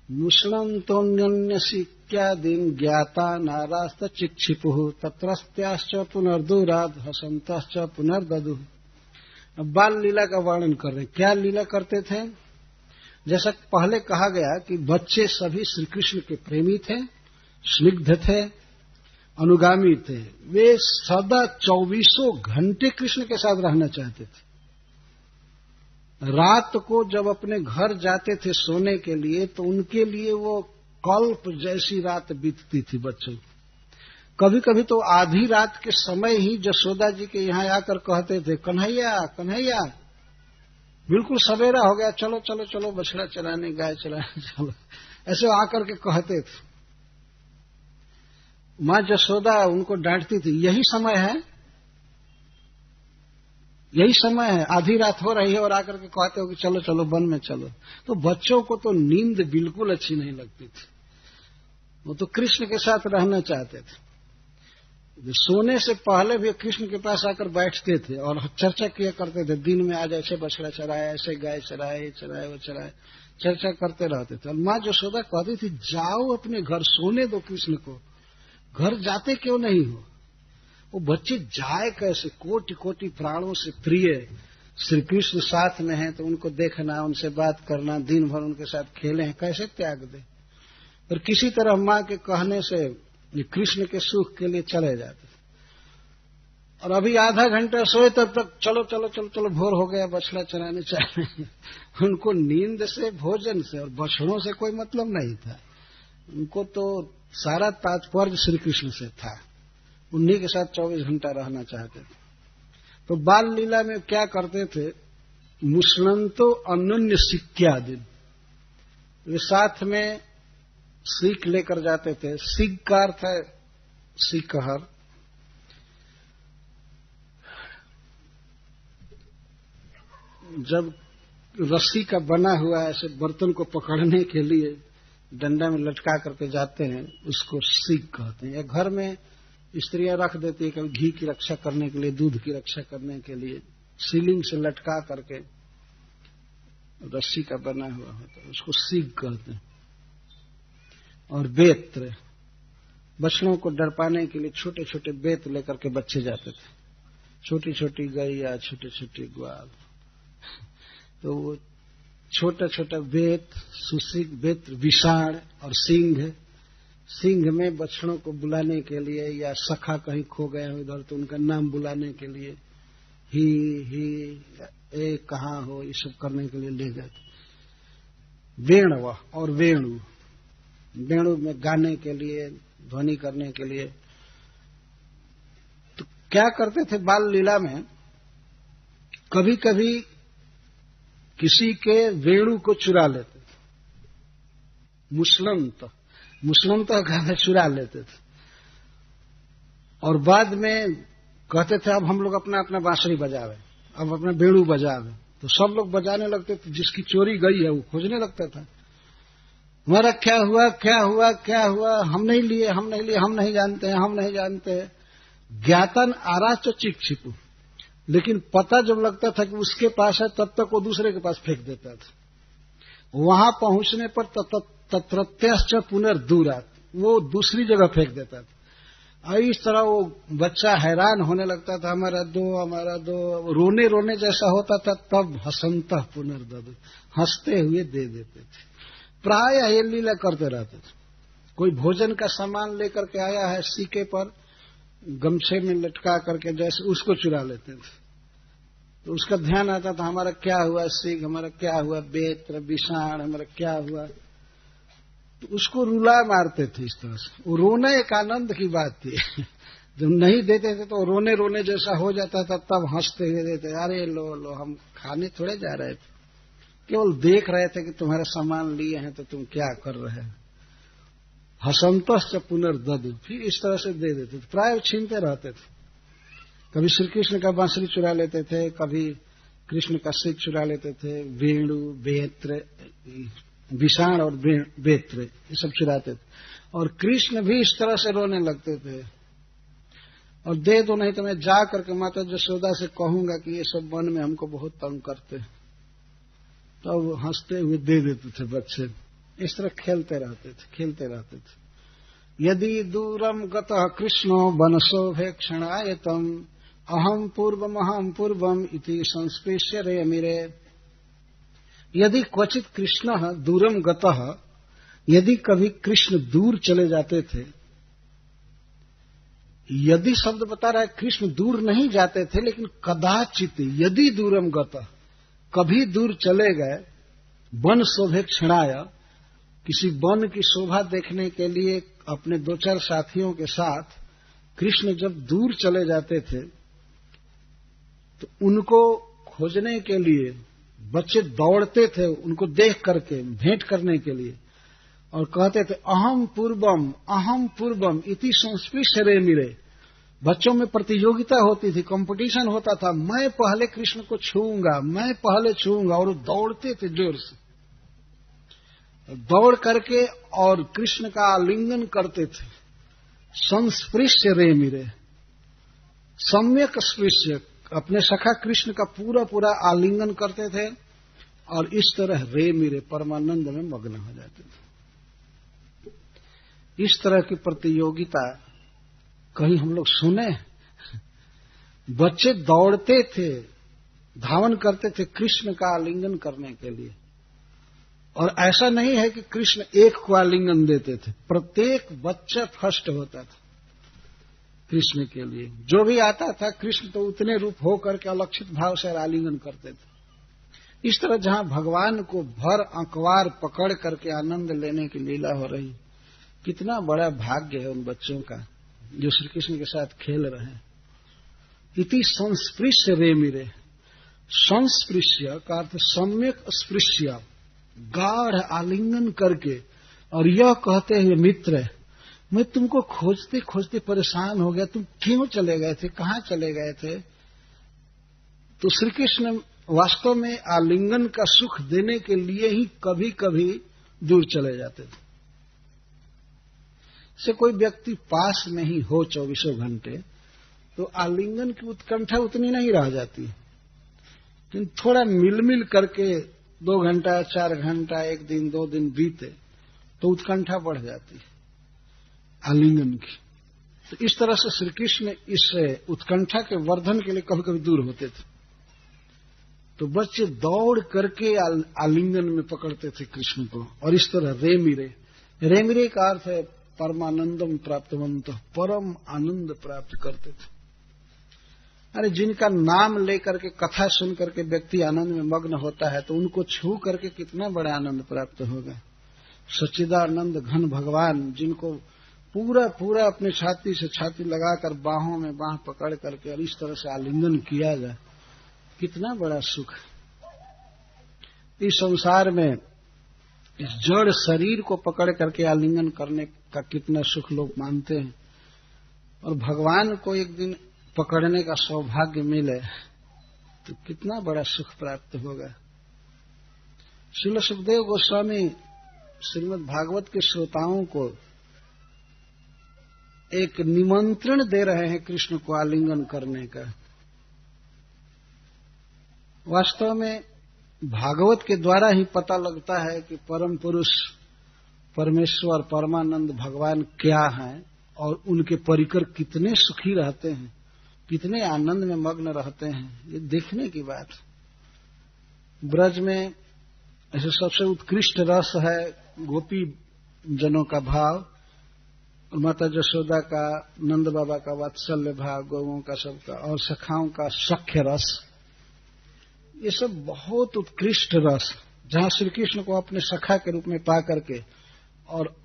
Speaker 1: मुष्णन्तोऽन्यन्यसिक्यादीन् ज्ञाता नारास्त चिक्षिपुः तत्रस्त्याश्च पुनर्दूराद् हसन्तश्च पुनर्ददुः। अब बाल लीला का वर्णन कर रहे हैं। क्या लीला करते थे? जैसा पहले कहा गया कि बच्चे सभी श्री कृष्ण के प्रेमी थे, स्निग्ध थे, अनुगामी थे। वे सदा 24 घंटे कृष्ण के साथ रहना चाहते थे। रात को जब अपने घर जाते थे सोने के लिए तो उनके लिए वो कल्प जैसी रात बीतती थी बच्चों। कभी कभी तो आधी रात के समय ही यशोदा जी के यहाँ आकर कहते थे, कन्हैया कन्हैया, बिल्कुल सवेरा हो गया, चलो चलो चलो बछड़ा चराने, गाय चराने चलो, ऐसे आकर के कहते थे। माँ यशोदा उनको डांटती थी, यही समय है, यही समय है, आधी रात हो रही है और आकर के कहते हो कि चलो चलो वन में चलो। तो बच्चों को तो नींद बिल्कुल अच्छी नहीं लगती थी, वो तो कृष्ण के साथ रहना चाहते थे। सोने से पहले भी कृष्ण के पास आकर बैठते थे और चर्चा किया करते थे। दिन में आज ऐसे बछड़ा चराया, ऐसे गाय चराए, चराए वो चराए, चर्चा करते रहते थे। और माँ यशोदा कहती थी, जाओ अपने घर, सोने दो कृष्ण को, घर जाते क्यों नहीं हो? वो बच्चे जाए कैसे? कोटि कोटि प्राणों से प्रिय श्री कृष्ण साथ में हैं तो उनको देखना, उनसे बात करना, दिन भर उनके साथ खेले हैं, कैसे त्याग दे? और किसी तरह माँ के कहने से कृष्ण के सुख के लिए चले जाते। और अभी आधा घंटा सोए तब तक चलो चलो चलो चलो, भोर हो गया, बछड़ा चराने चले। उनको नींद से, भोजन से और बछड़ों से कोई मतलब नहीं था। उनको तो सारा तात्पर्य श्री कृष्ण से था, उन्हीं के साथ 24 घंटा रहना चाहते थे। तो बाल लीला में क्या करते थे? मुष्णन्तो अन्योन्य सिक्यादीन्, वे साथ में सीख लेकर जाते थे। सीख का अर्थ है सीकहर। जब रस्सी का बना हुआ ऐसे बर्तन को पकड़ने के लिए डंडा में लटका करके जाते हैं, उसको सीख कहते हैं। या घर में स्त्रियां रख देती है कभी घी की रक्षा करने के लिए, दूध की रक्षा करने के लिए, सीलिंग से लटका करके रस्सी का बना हुआ होता है, उसको सीख कहते हैं। और बेत्र, बछड़ों को डरपाने के लिए छोटे छोटे बेत लेकर के बच्चे जाते थे, छोटी छोटी गैया, छोटे छोटे ग्वाल। तो वो छोटा छोटा बेत, सुसिक, बेत्र, विषाण और सिंह। सिंह में बछड़ों को बुलाने के लिए, या सखा कहीं खो गए हो इधर तो उनका नाम बुलाने के लिए, ही ए कहाँ हो, ये सब करने के लिए ले गए। वेणव और वेणु, वेणु में गाने के लिए, ध्वनि करने के लिए। तो क्या करते थे बाल लीला में? कभी कभी किसी के वेणु को चुरा लेते थे। मुष्णंत का चुरा लेते थे और बाद में कहते थे अब हम लोग अपना अपना बांसुरी बजावे, अब अपना वेणु बजावे। तो सब लोग बजाने लगते थे, जिसकी चोरी गई है वो खोजने लगता था, हमारा क्या हुआ क्या हुआ क्या हुआ, हम नहीं लिए, हम नहीं लिए, हम नहीं जानते हैं, हम नहीं जानते हैं। ज्ञातन आराच चिक्षिपु, लेकिन पता जब लगता था कि उसके पास है तब तक वो दूसरे के पास फेंक देता था। वहां पहुंचने पर तत्रत्यश्च पुनर्दूरात्, वो दूसरी जगह फेंक देता था। और इस तरह वो बच्चा हैरान होने लगता था, हमारा दो, हमारा दो, रोने रोने जैसा होता था। तब हसंतः पुनर्ददु, हंसते हुए दे देते थे। प्राय ये लीला करते रहते थे। कोई भोजन का सामान लेकर के आया है, सीके पर गमछे में लटका करके जैसे, उसको चुरा लेते थे। तो उसका ध्यान आता था, हमारा क्या हुआ सीख, हमारा क्या हुआ बेत्र, विषाण, हमारा क्या हुआ। तो उसको रुला मारते थे इस तरह से। वो रोना एक आनंद की बात थी। जब नहीं देते थे तो रोने रोने जैसा हो जाता था, तब हंसते हुए देते, अरे लो लो हम खाने थोड़े जा रहे थे, केवल देख रहे थे कि तुम्हारे सामान लिए हैं तो तुम क्या कर रहे हो। हसंतश्च पुनर्दद, फिर इस तरह से दे देते थे, प्राय छीनते रहते थे। कभी श्री कृष्ण का बांसुरी चुरा लेते थे, कभी कृष्ण का सिर चुरा लेते थे, वेणु, बेत्र, विषाण और बेत्र ये सब चुराते थे। और कृष्ण भी इस तरह से रोने लगते थे, और दे दो नहीं तो मैं जा करके माता यशोदा से कहूंगा कि ये सब वन में हमको बहुत तंग करते हैं। तो वो हंसते हुए दे देते थे बच्चे। इस तरह खेलते रहते थे। यदि दूरम गतः कृष्णो वनशोभेक्षणायतम अहम पूर्वम इति संस्पृश्य रेमिरे। यदि क्वचित कृष्ण दूरम गतः, यदि कभी कृष्ण दूर चले जाते थे। यदि शब्द बता रहा है कृष्ण दूर नहीं जाते थे, लेकिन कदाचित यदि दूरम गतः, कभी दूर चले गए, वन शोभेक्षणाय, किसी वन की शोभा देखने के लिए अपने 2-4 साथियों के साथ कृष्ण जब दूर चले जाते थे तो उनको खोजने के लिए बच्चे दौड़ते थे, उनको देख करके भेंट करने के लिए, और कहते थे अहम पूर्वम इति संस्पृश्य रेमिरे। बच्चों में प्रतियोगिता होती थी, कंपटीशन होता था, मैं पहले कृष्ण को छूऊंगा, मैं पहले छूऊंगा, और दौड़ते थे जोर से, दौड़ करके और कृष्ण का आलिंगन करते थे। संस्पृश्य रेमिरे, सम्यक स्पृश्य, अपने सखा कृष्ण का पूरा आलिंगन करते थे, और इस तरह रेमिरे परमानंद में मग्न हो जाते थे। इस तरह की प्रतियोगिता कहीं हम लोग सुने? बच्चे दौड़ते थे, धावन करते थे कृष्ण का आलिंगन करने के लिए। और ऐसा नहीं है कि कृष्ण एक को आलिंगन देते थे, प्रत्येक बच्चा फर्स्ट होता था कृष्ण के लिए। जो भी आता था कृष्ण तो उतने रूप हो करके अलक्षित भाव से आलिंगन करते थे। इस तरह जहां भगवान को भर अंकवार पकड़ करके आनंद लेने की लीला हो रही, कितना बड़ा भाग्य है उन बच्चों का जो श्री कृष्ण के साथ खेल रहे हैं। इति संस्पृश्य रेमिरे, संस्पृश्य का अर्थ सम्यक स्पृश्य, गाढ़ आलिंगन करके, और यह कहते हुए मित्र मैं तुमको खोजते खोजते परेशान हो गया, तुम क्यों चले गए थे, कहां चले गए थे? तो श्री कृष्ण वास्तव में आलिंगन का सुख देने के लिए ही कभी कभी दूर चले जाते थे। से कोई व्यक्ति पास में ही हो 24 घंटे तो आलिंगन की उत्कंठा उतनी नहीं रह जाती, लेकिन थोड़ा मिल करके 2 घंटा 4 घंटा 1 दिन 2 दिन बीते तो उत्कंठा बढ़ जाती है आलिंगन की। तो इस तरह से श्री कृष्ण इस उत्कंठा के वर्धन के लिए कभी कभी दूर होते थे, तो बच्चे दौड़ करके आलिंगन में पकड़ते थे कृष्ण को। और इस तरह रेमिरे का अर्थ है परमानंदम प्राप्तवंत, परम आनंद प्राप्त करते थे। अरे जिनका नाम लेकर के कथा सुन करके व्यक्ति आनंद में मग्न होता है तो उनको छू करके कितना बड़ा आनंद प्राप्त होगा। सच्चिदानंद घन भगवान जिनको पूरा अपने छाती से छाती लगाकर बाहों में बाह पकड़ करके और इस तरह से आलिंगन किया जाए, कितना बड़ा सुख। इस संसार में इस जड़ शरीर को पकड़ करके आलिंगन करने का कितना सुख लोग मानते हैं, और भगवान को एक दिन पकड़ने का सौभाग्य मिले तो कितना बड़ा सुख प्राप्त होगा। श्रील सुखदेव गोस्वामी श्रीमद् भागवत के श्रोताओं को एक निमंत्रण दे रहे हैं कृष्ण को आलिंगन करने का। वास्तव में भागवत के द्वारा ही पता लगता है कि परम पुरुष परमेश्वर परमानंद भगवान क्या हैं और उनके परिकर कितने सुखी रहते हैं, कितने आनंद में मग्न रहते हैं, ये देखने की बात। ब्रज में ऐसे सबसे उत्कृष्ट रस है गोपी जनों का भाव, और माता यशोदा का, नंद बाबा का वात्सल्य भाव, गौओं का सबका, और सखाओं का सख्य रस, ये सब बहुत उत्कृष्ट रस, जहां श्री कृष्ण को अपने सखा के रूप में पा करके और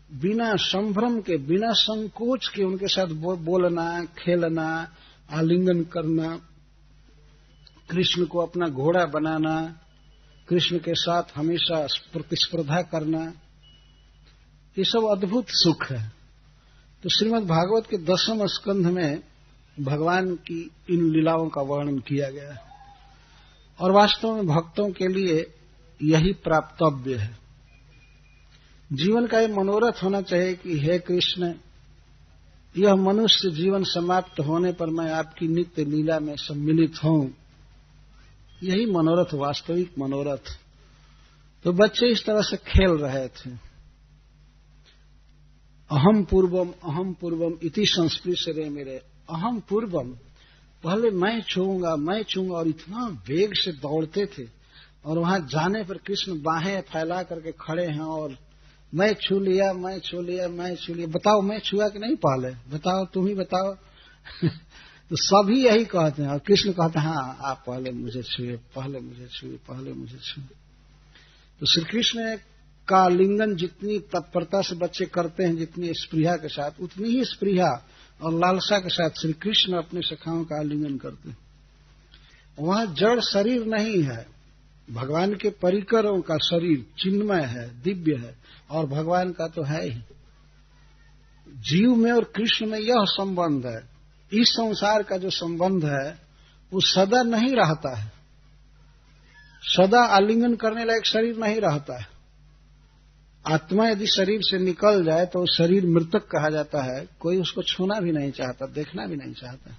Speaker 1: बिना संभ्रम के, बिना संकोच के उनके साथ बोलना, खेलना, आलिंगन करना, कृष्ण को अपना घोड़ा बनाना, कृष्ण के साथ हमेशा प्रतिस्पर्धा करना, ये सब अद्भुत सुख है। तो श्रीमद् भागवत के 10वें स्कंध में भगवान की इन लीलाओं का वर्णन किया गया है और वास्तव में भक्तों के लिए यही प्राप्तव्य है। जीवन का ये मनोरथ होना चाहिए कि हे कृष्ण, यह मनुष्य जीवन समाप्त होने पर मैं आपकी नित्य लीला में सम्मिलित हूं। यही मनोरथ, वास्तविक मनोरथ। तो बच्चे इस तरह से खेल रहे थे। अहम पूर्वम इति संस्पृशरे मेरे। अहम पूर्वम, पहले मैं छूंगा, और इतना वेग से दौड़ते थे और वहां जाने पर कृष्ण बाहें फैला करके खड़े हैं और मैं छू लिया। बताओ मैं छुआ कि नहीं? पहले बताओ, तुम ही बताओ। तो सभी यही कहते हैं और कृष्ण कहते हैं हाँ आप पहले मुझे छुए। तो श्री कृष्ण का आलिंगन जितनी तत्परता से बच्चे करते हैं, जितनी स्पृहा के साथ, उतनी ही स्पृहा और लालसा के साथ श्री कृष्ण अपने सखाओं का आलिंगन करते हैं। वहां जड़ शरीर नहीं है, भगवान के परिकरों का शरीर चिन्मय है, दिव्य है, और भगवान का तो है ही। जीव में और कृष्ण में यह संबंध है। इस संसार का जो संबंध है वो सदा नहीं रहता है, सदा आलिंगन करने लायक शरीर नहीं रहता है। आत्मा यदि शरीर से निकल जाए तो शरीर मृतक कहा जाता है। कोई उसको छूना भी नहीं चाहता, देखना भी नहीं चाहता।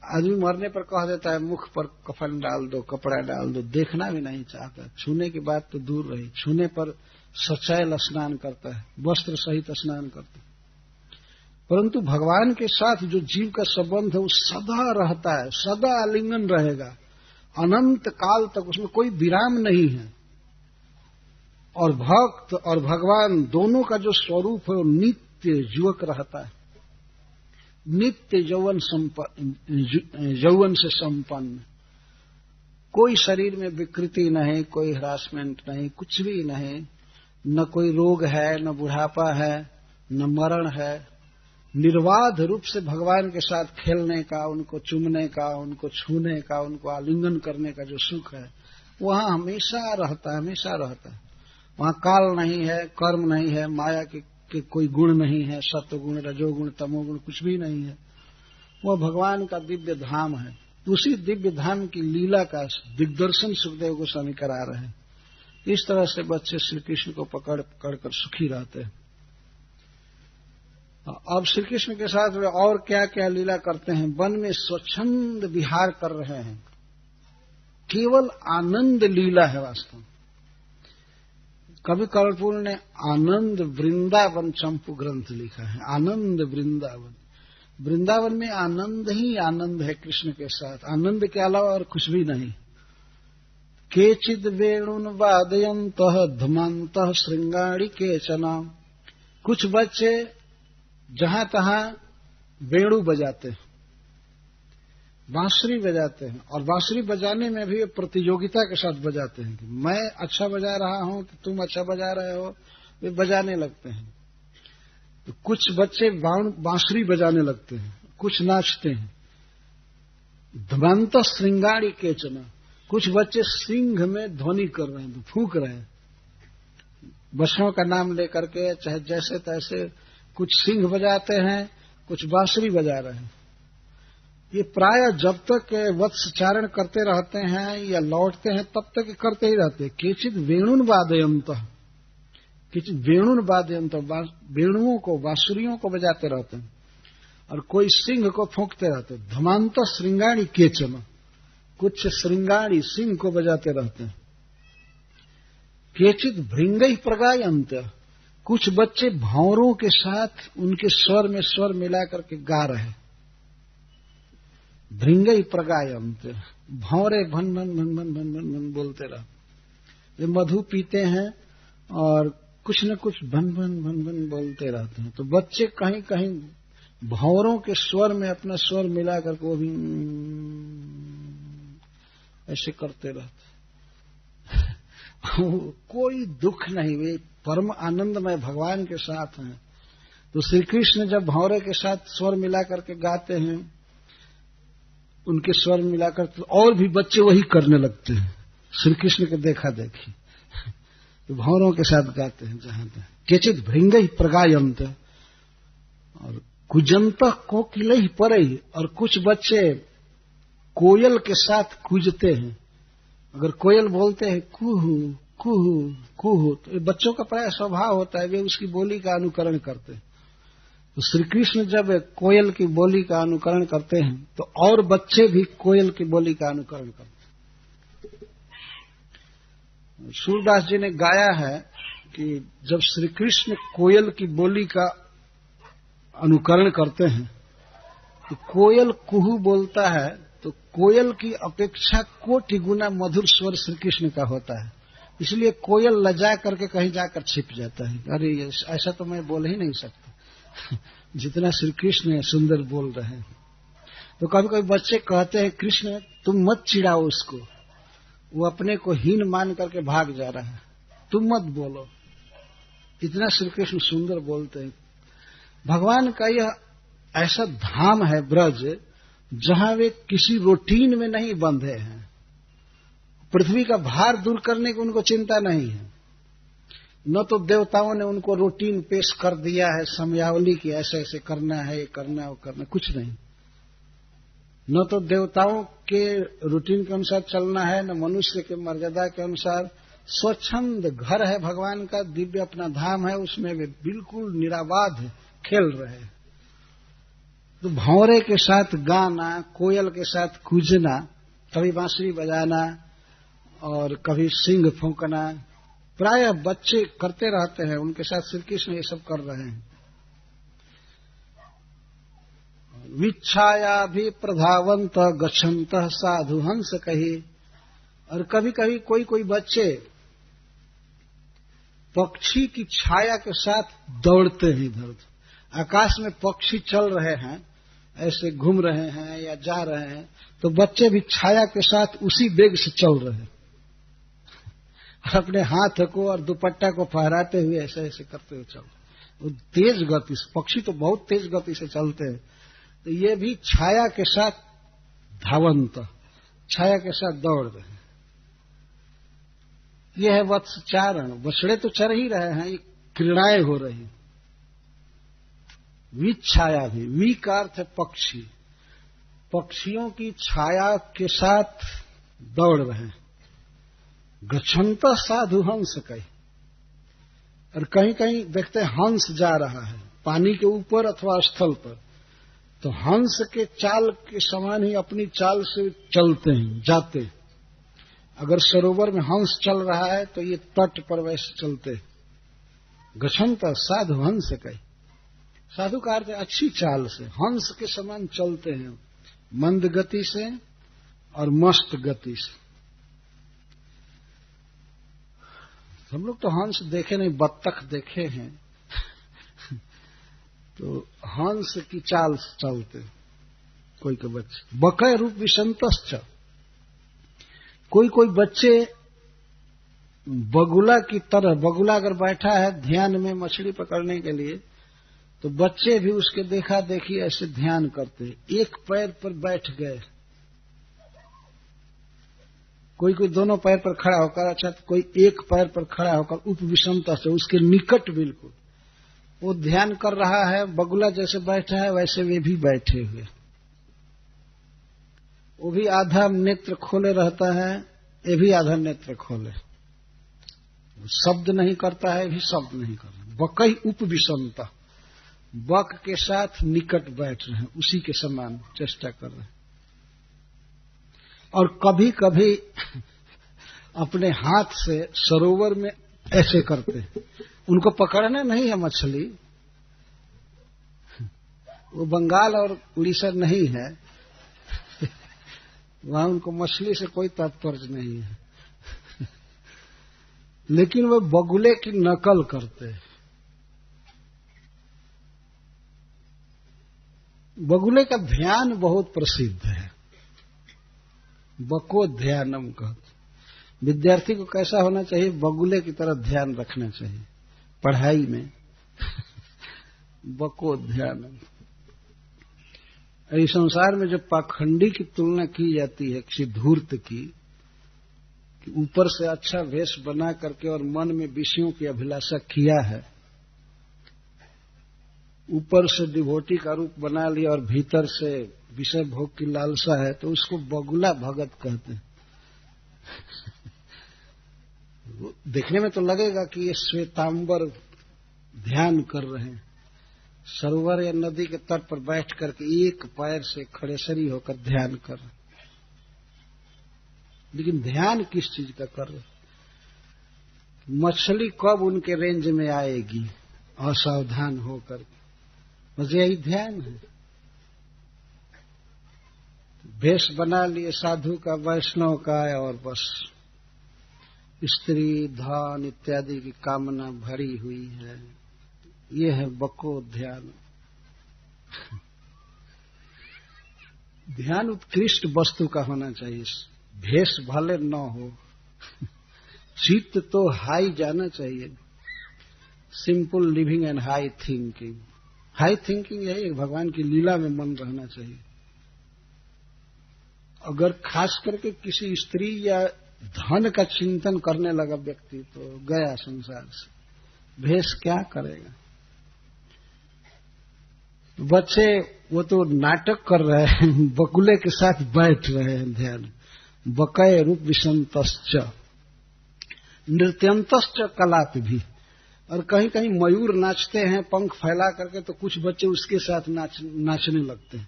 Speaker 1: आदमी मरने पर कह देता है मुख पर कफन डाल दो, कपड़ा डाल दो, देखना भी नहीं चाहता। छूने की बात तो दूर रही, छूने पर सचैल स्नान करता है, वस्त्र सहित स्नान करता है। परंतु भगवान के साथ जो जीव का संबंध है वो सदा रहता है, सदा आलिंगन रहेगा, अनंत काल तक उसमें कोई विराम नहीं है। और भक्त और भगवान दोनों का जो स्वरूप है वो नित्य युवक रहता है, नित्य यौवन से संपन्न। कोई शरीर में विकृति नहीं, कोई हरासमेंट नहीं, कुछ भी नहीं। न कोई रोग है, न बुढ़ापा है, न मरण है। निर्बाध रूप से भगवान के साथ खेलने का, उनको चूमने का, उनको छूने का, उनको आलिंगन करने का जो सुख है वहां हमेशा रहता है, हमेशा रहता है। वहां काल नहीं है, कर्म नहीं है, माया के कोई गुण नहीं है, सत्व गुण, रजोगुण, तमोगुण कुछ भी नहीं है। वह भगवान का दिव्य धाम है। उसी दिव्य धाम की लीला का दिग्दर्शन सुखदेव गोस्वामी करा रहे हैं। इस तरह से बच्चे श्री कृष्ण को पकड़ कर सुखी रहते हैं। अब श्री कृष्ण के साथ वे और क्या क्या लीला करते हैं। वन में स्वच्छंद विहार कर रहे हैं, केवल आनंद लीला है वास्तव। कवि कर्पूर ने आनंद वृंदावन चंपू ग्रंथ लिखा है। आनंद वृंदावन, वृंदावन में आनंद ही आनंद है कृष्ण के साथ, आनंद के अलावा और कुछ भी नहीं। केचिद वेणुन वादयन्तः धुमन्तः श्रृंगाणि केचन। कुछ बच्चे जहां तहां वेणु बजाते हैं, बांसुरी बजाते हैं, और बांसुरी बजाने में भी प्रतियोगिता के साथ बजाते हैं कि मैं अच्छा बजा रहा हूं कि तुम अच्छा बजा रहे हो, वे बजाने लगते हैं। तो कुछ बच्चे बांसुरी बजाने लगते हैं, कुछ नाचते हैं। धमंत श्रृंगारी केचना, कुछ बच्चे सिंह में ध्वनि कर रहे हैं, फूंक रहे हैं, बसों का नाम लेकर के, चाहे जैसे तैसे। कुछ सिंह बजाते हैं, कुछ बांसुरी बजा रहे हैं। ये प्राय जब तक वत्सचारण करते रहते हैं या लौटते हैं तब तक करते ही रहते हैं। केचित वेणुन वादयन्तः, किचित वेणुन वादयन्तः, वेणुओं को, बांसुरियों को बजाते रहते हैं, और कोई सिंह को फूंकते रहते हैं। धमांत श्रृंगाणी केचन, कुछ श्रृंगाणी सिंह को बजाते रहते हैं। केचित भृंगै प्रगायन्त, कुछ बच्चे भौरों के साथ उनके स्वर में स्वर मिला करके गा रहे हैं। भृंगै प्रगायन्त, भौरे भन भन भन भन भन भन भन बोलते रह। वे मधु पीते हैं और कुछ न कुछ भन भन भन भन बोलते रहते हैं। तो बच्चे कहीं कहीं भौरों के स्वर में अपना स्वर मिला करके वो भी ऐसे करते रहते। कोई दुख नहीं, वे परम आनंदमय भगवान के साथ हैं। तो श्री कृष्ण जब भंवरे के साथ स्वर मिला करके गाते हैं, उनके स्वर मिलाकर तो और भी बच्चे वही करने लगते हैं, श्री कृष्ण के देखा देखी। तो भंवरों के साथ गाते हैं जहां तक केचित भृंग ही प्रगायंत और कुजंत कोकिल ही परई, और कुछ बच्चे कोयल के साथ कूजते हैं। अगर कोयल बोलते हैं कुहू कुहू कुहू, तो बच्चों का प्राय स्वभाव होता है वे उसकी बोली का अनुकरण करते हैं। तो श्री कृष्ण जब कोयल की बोली का अनुकरण करते हैं तो और बच्चे भी कोयल की बोली का अनुकरण करते हैं। सूरदास जी ने गाया है कि जब श्री कृष्ण कोयल की बोली का अनुकरण करते हैं तो कोयल कुहू बोलता है, तो कोयल की अपेक्षा कोटि गुना मधुर स्वर श्री कृष्ण का होता है। इसलिए कोयल लजा करके कहीं जाकर छिप जाता है, अरे ऐसा तो मैं बोल ही नहीं सकता जितना श्री कृष्ण सुंदर बोल रहे हैं। तो कभी कभी बच्चे कहते हैं कृष्ण तुम मत चिढ़ाओ उसको, वो अपने को हीन मान करके भाग जा रहा है, तुम मत बोलो। इतना श्री कृष्ण सुंदर बोलते हैं। भगवान का यह ऐसा धाम है ब्रज जहां वे किसी रूटीन में नहीं बंधे हैं। पृथ्वी का भार दूर करने की उनको चिंता नहीं है। न तो देवताओं ने उनको रूटीन पेश कर दिया है समयावली की, ऐसे ऐसे करना है, ये करना है, वो करना, कुछ नहीं। न तो देवताओं के रूटीन के अनुसार चलना है, न मनुष्य के मर्यादा के अनुसार। स्वच्छंद घर है भगवान का, दिव्य अपना धाम है, उसमें वे बिल्कुल निराबाध खेल रहे हैं। तो भंवरे के साथ गाना, कोयल के साथ कूजना, कभी बांसुरी बजाना और कभी सींग फूंकना, प्राय बच्चे करते रहते हैं। उनके साथ श्री कृष्ण ये सब कर रहे हैं। विच्छाया भी प्रधावंत गच्छंत साधु हंस कही, और कभी कभी कोई कोई बच्चे पक्षी की छाया के साथ दौड़ते हैं इधर। आकाश में पक्षी चल रहे हैं, ऐसे घूम रहे हैं या जा रहे हैं, तो बच्चे भी छाया के साथ उसी वेग से चल रहे हैं, अपने हाथ को और दुपट्टा को फहराते हुए ऐसे ऐसे करते हुए चल। वो तेज गति से, पक्षी तो बहुत तेज गति से चलते हैं, तो ये भी छाया के साथ धावंत, छाया के साथ दौड़ रहे हैं। ये है वत्सचारण, बछड़े तो चर ही रहे हैं, ये क्रीड़ाएं हो रही। विच्छाया भी, वी का अर्थ है पक्षी, पक्षियों की छाया के साथ दौड़ रहे हैं। गच्छंत साधु हंस कई, और कहीं कहीं देखते हैं हंस जा रहा है पानी के ऊपर अथवा स्थल पर, तो हंस के चाल के समान ही अपनी चाल से चलते हैं, जाते हैं। अगर सरोवर में हंस चल रहा है तो ये तट पर वैसे चलते। गच्छंत साधु हंस कई, साधु का अर्थ अच्छी चाल से, हंस के समान चलते हैं, मंद गति से और मस्त गति से। हम लोग तो हंस देखे नहीं, बत्तख देखे हैं तो हंस की चाल से चलते कोई के बच्चे। बकय रूप विसंतश्च, कोई कोई बच्चे बगुला की तरह, बगुला अगर बैठा है ध्यान में मछली पकड़ने के लिए, तो बच्चे भी उसके देखा देखी ऐसे ध्यान करते हैं, एक पैर पर बैठ गए, कोई कोई दोनों पैर पर खड़ा होकर, अच्छा तो कोई एक पैर पर खड़ा होकर उपविषमता से उसके निकट बिल्कुल वो ध्यान कर रहा है। बगुला जैसे बैठा है वैसे वे भी बैठे हुए, वो भी आधा नेत्र खोले रहता है, ये भी आधा नेत्र खोले, शब्द नहीं करता है, भी शब्द नहीं कर रहा। बकई उपविषमता, बक के साथ निकट बैठ रहे हैं, उसी के समान चेष्टा कर रहे हैं। और कभी कभी अपने हाथ से सरोवर में ऐसे करते हैं। उनको पकड़ना नहीं है मछली, वो बंगाल और उड़ीसा नहीं है, वहां उनको मछली से कोई तात्पर्य नहीं है, लेकिन वो बगुले की नकल करते हैं। बगुले का ध्यान बहुत प्रसिद्ध है, बको ध्यानम कहते। विद्यार्थी को कैसा होना चाहिए? बगुले की तरह ध्यान रखना चाहिए। पढ़ाई में बको ध्यान। इस संसार में जब पाखंडी की तुलना की जाती है किसी धूर्त की, कि ऊपर से अच्छा वेश बना करके और मन में विषयों की अभिलाषा किया है, ऊपर से डिवोटी का रूप बना लिया और भीतर से विषय भोग की लालसा है, तो उसको बगुला भगत कहते हैं। देखने में तो लगेगा कि ये श्वेतांबर ध्यान कर रहे हैं, सरोवर या नदी के तट पर बैठ करके एक पैर से खड़ेसरी होकर ध्यान कर रहे हैं। लेकिन ध्यान किस चीज का कर रहे हैं? मछली कब उनके रेंज में आएगी असावधान होकर, बस यही ध्यान है। भेष बना लिए साधु का, वैष्णव का, और बस स्त्री धन इत्यादि की कामना भरी हुई है। ये है बको ध्यान। ध्यान उत्कृष्ट वस्तु का होना चाहिए, भेष भले न हो, चित्त तो हाई जाना चाहिए। Simple living and high thinking. High thinking यही है, भगवान की लीला में मन रहना चाहिए। अगर खास करके किसी स्त्री या धन का चिंतन करने लगा व्यक्ति, तो गया संसार से। भेष क्या करेगा? बच्चे वो तो नाटक कर रहे हैं, बकुले के साथ बैठ रहे हैं ध्यान। बकय रूप विसंतश्च नृत्यंतश्च कलाप भी। और कहीं कहीं मयूर नाचते हैं पंख फैला करके, तो कुछ बच्चे उसके साथ नाचने लगते हैं।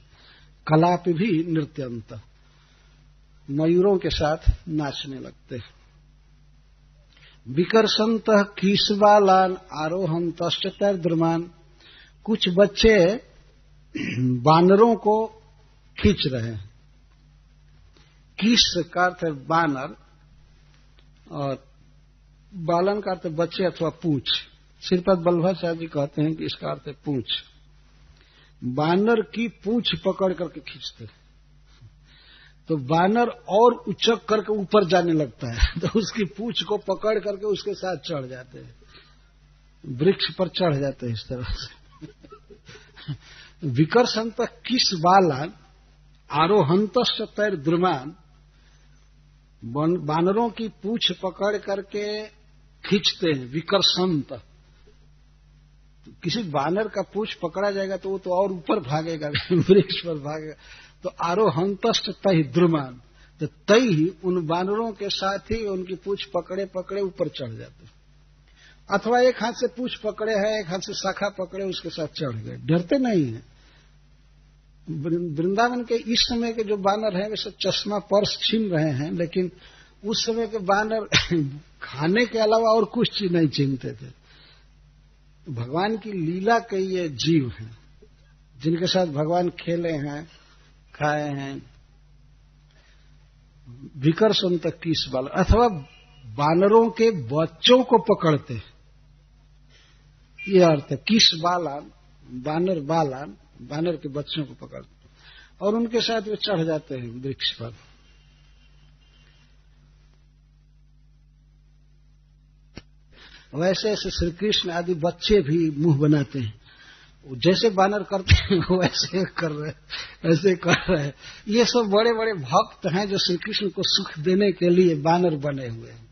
Speaker 1: कलाप भी नृत्यंत, मयूरों के साथ नाचने लगते हैं। विकर्षंत कीशबालान आरोहंतश्च तैर्द्रुमान। कुछ बच्चे बानरों को खींच रहे हैं। कीश का अर्थ है बानर, और बालन का अर्थ बच्चे अथवा पूंछ। श्रीपद बल्लभाचार्य जी कहते हैं कि इसका अर्थ है पूंछ। बानर की पूंछ पकड़ करके खींचते, तो बानर और उचक करके ऊपर जाने लगता है, तो उसकी पूंछ को पकड़ करके उसके साथ चढ़ जाते हैं, वृक्ष पर चढ़ जाते हैं इस तरह से। विकर्षंत किस बालान आरोहंतश्च तैर्द्रुमान। बानरों की पूंछ पकड़ करके खींचते हैं। विकर्षंत, किसी बानर का पूंछ पकड़ा जाएगा तो वो तो और ऊपर भागेगा, वृक्ष पर भागेगा। तो आरोहंतश्च तैर्द्रुमान, तो तई ही उन बानरों के साथ ही उनकी पूंछ पकड़े पकड़े ऊपर चढ़ जाते। अथवा एक हाथ से पूंछ पकड़े है, एक हाथ से शाखा पकड़े, उसके साथ चढ़ गए, डरते नहीं है। वृंदावन के इस समय के जो बानर हैं वे सब चश्मा पर्स छीन रहे हैं, लेकिन उस समय के बानर खाने के अलावा और कुछ चीज नहीं छीनते थे। भगवान की लीला के ये जीव हैं जिनके साथ भगवान खेले हैं, खाए हैं। विकर्षंत किस बाल, अथवा बानरों के बच्चों को पकड़ते, ये अर्थ है। किस बालान, बानर बालान, बानर के बच्चों को पकड़ते और उनके साथ वे चढ़ जाते हैं वृक्ष पर। वैसे ऐसे श्री कृष्ण आदि बच्चे भी मुंह बनाते हैं, जैसे बानर करते हैं वैसे कर रहे, ऐसे कर रहे हैं। ये सब बड़े बड़े भक्त हैं जो श्री कृष्ण को सुख देने के लिए बानर बने हुए हैं।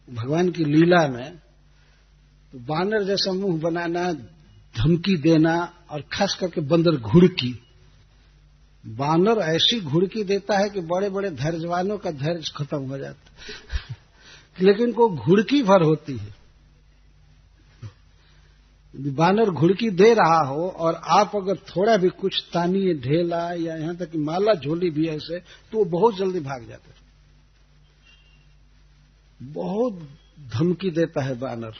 Speaker 1: भगवान की लीला में तो बानर जैसा मुंह बनाना, धमकी देना, और खास करके बंदर घुड़की। बानर ऐसी घुड़की देता है कि बड़े बड़े धैर्यवानों का धैर्य खत्म हो जाता है, लेकिन को घुड़की भर होती है। बानर घुड़की दे रहा हो और आप अगर थोड़ा भी कुछ तानिए, ढेला या यहां तक कि माला झोली भी ऐसे, तो वो बहुत जल्दी भाग जाते हैं। बहुत धमकी देता है बानर,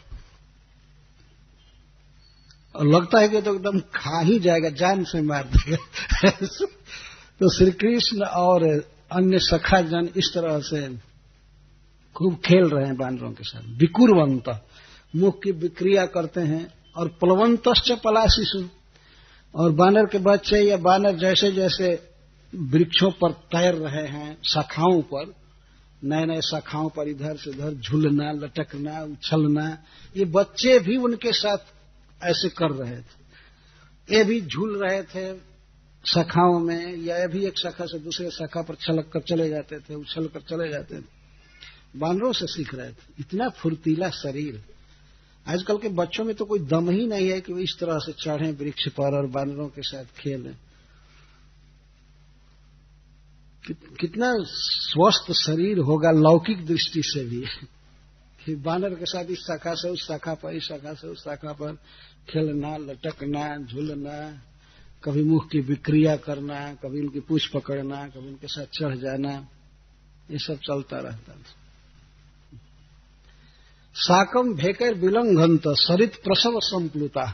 Speaker 1: और लगता है कि तो एकदम खा ही जाएगा, जान से मार देगा। तो श्री कृष्ण और अन्य सखा जन इस तरह से खूब खेल रहे हैं बानरों के साथ। विकुर्वंत, मुख की विक्रिया करते हैं। और प्लवंतश्च पलाशिषु, और बानर के बच्चे या बानर जैसे जैसे वृक्षों पर तैर रहे हैं, शाखाओं पर, नए नए शाखाओं पर इधर से उधर झूलना, लटकना, उछलना। ये बच्चे भी उनके साथ ऐसे कर रहे थे। ये भी झूल रहे थे शाखाओं में, या ये भी एक शाखा से दूसरे शाखा पर छलक कर चले जाते थे, उछल कर चले जाते थे। बानरों से सीख रहे थे। इतना फुर्तीला शरीर। आजकल के बच्चों में तो कोई दम ही नहीं है कि वो इस तरह से चढ़े वृक्ष पर और बानरों के साथ खेलें। कितना स्वस्थ शरीर होगा लौकिक दृष्टि से भी कि बानर के साथ इस शाखा से उस शाखा पर, इस शाखा से उस शाखा पर खेलना, लटकना, झूलना, कभी मुख की विक्रिया करना, कभी उनकी पूंछ पकड़ना, कभी उनके साथ चढ़ जाना, ये सब चलता रहता था। साकम भेकर विलंघंत सरित प्रसव संप्लुता।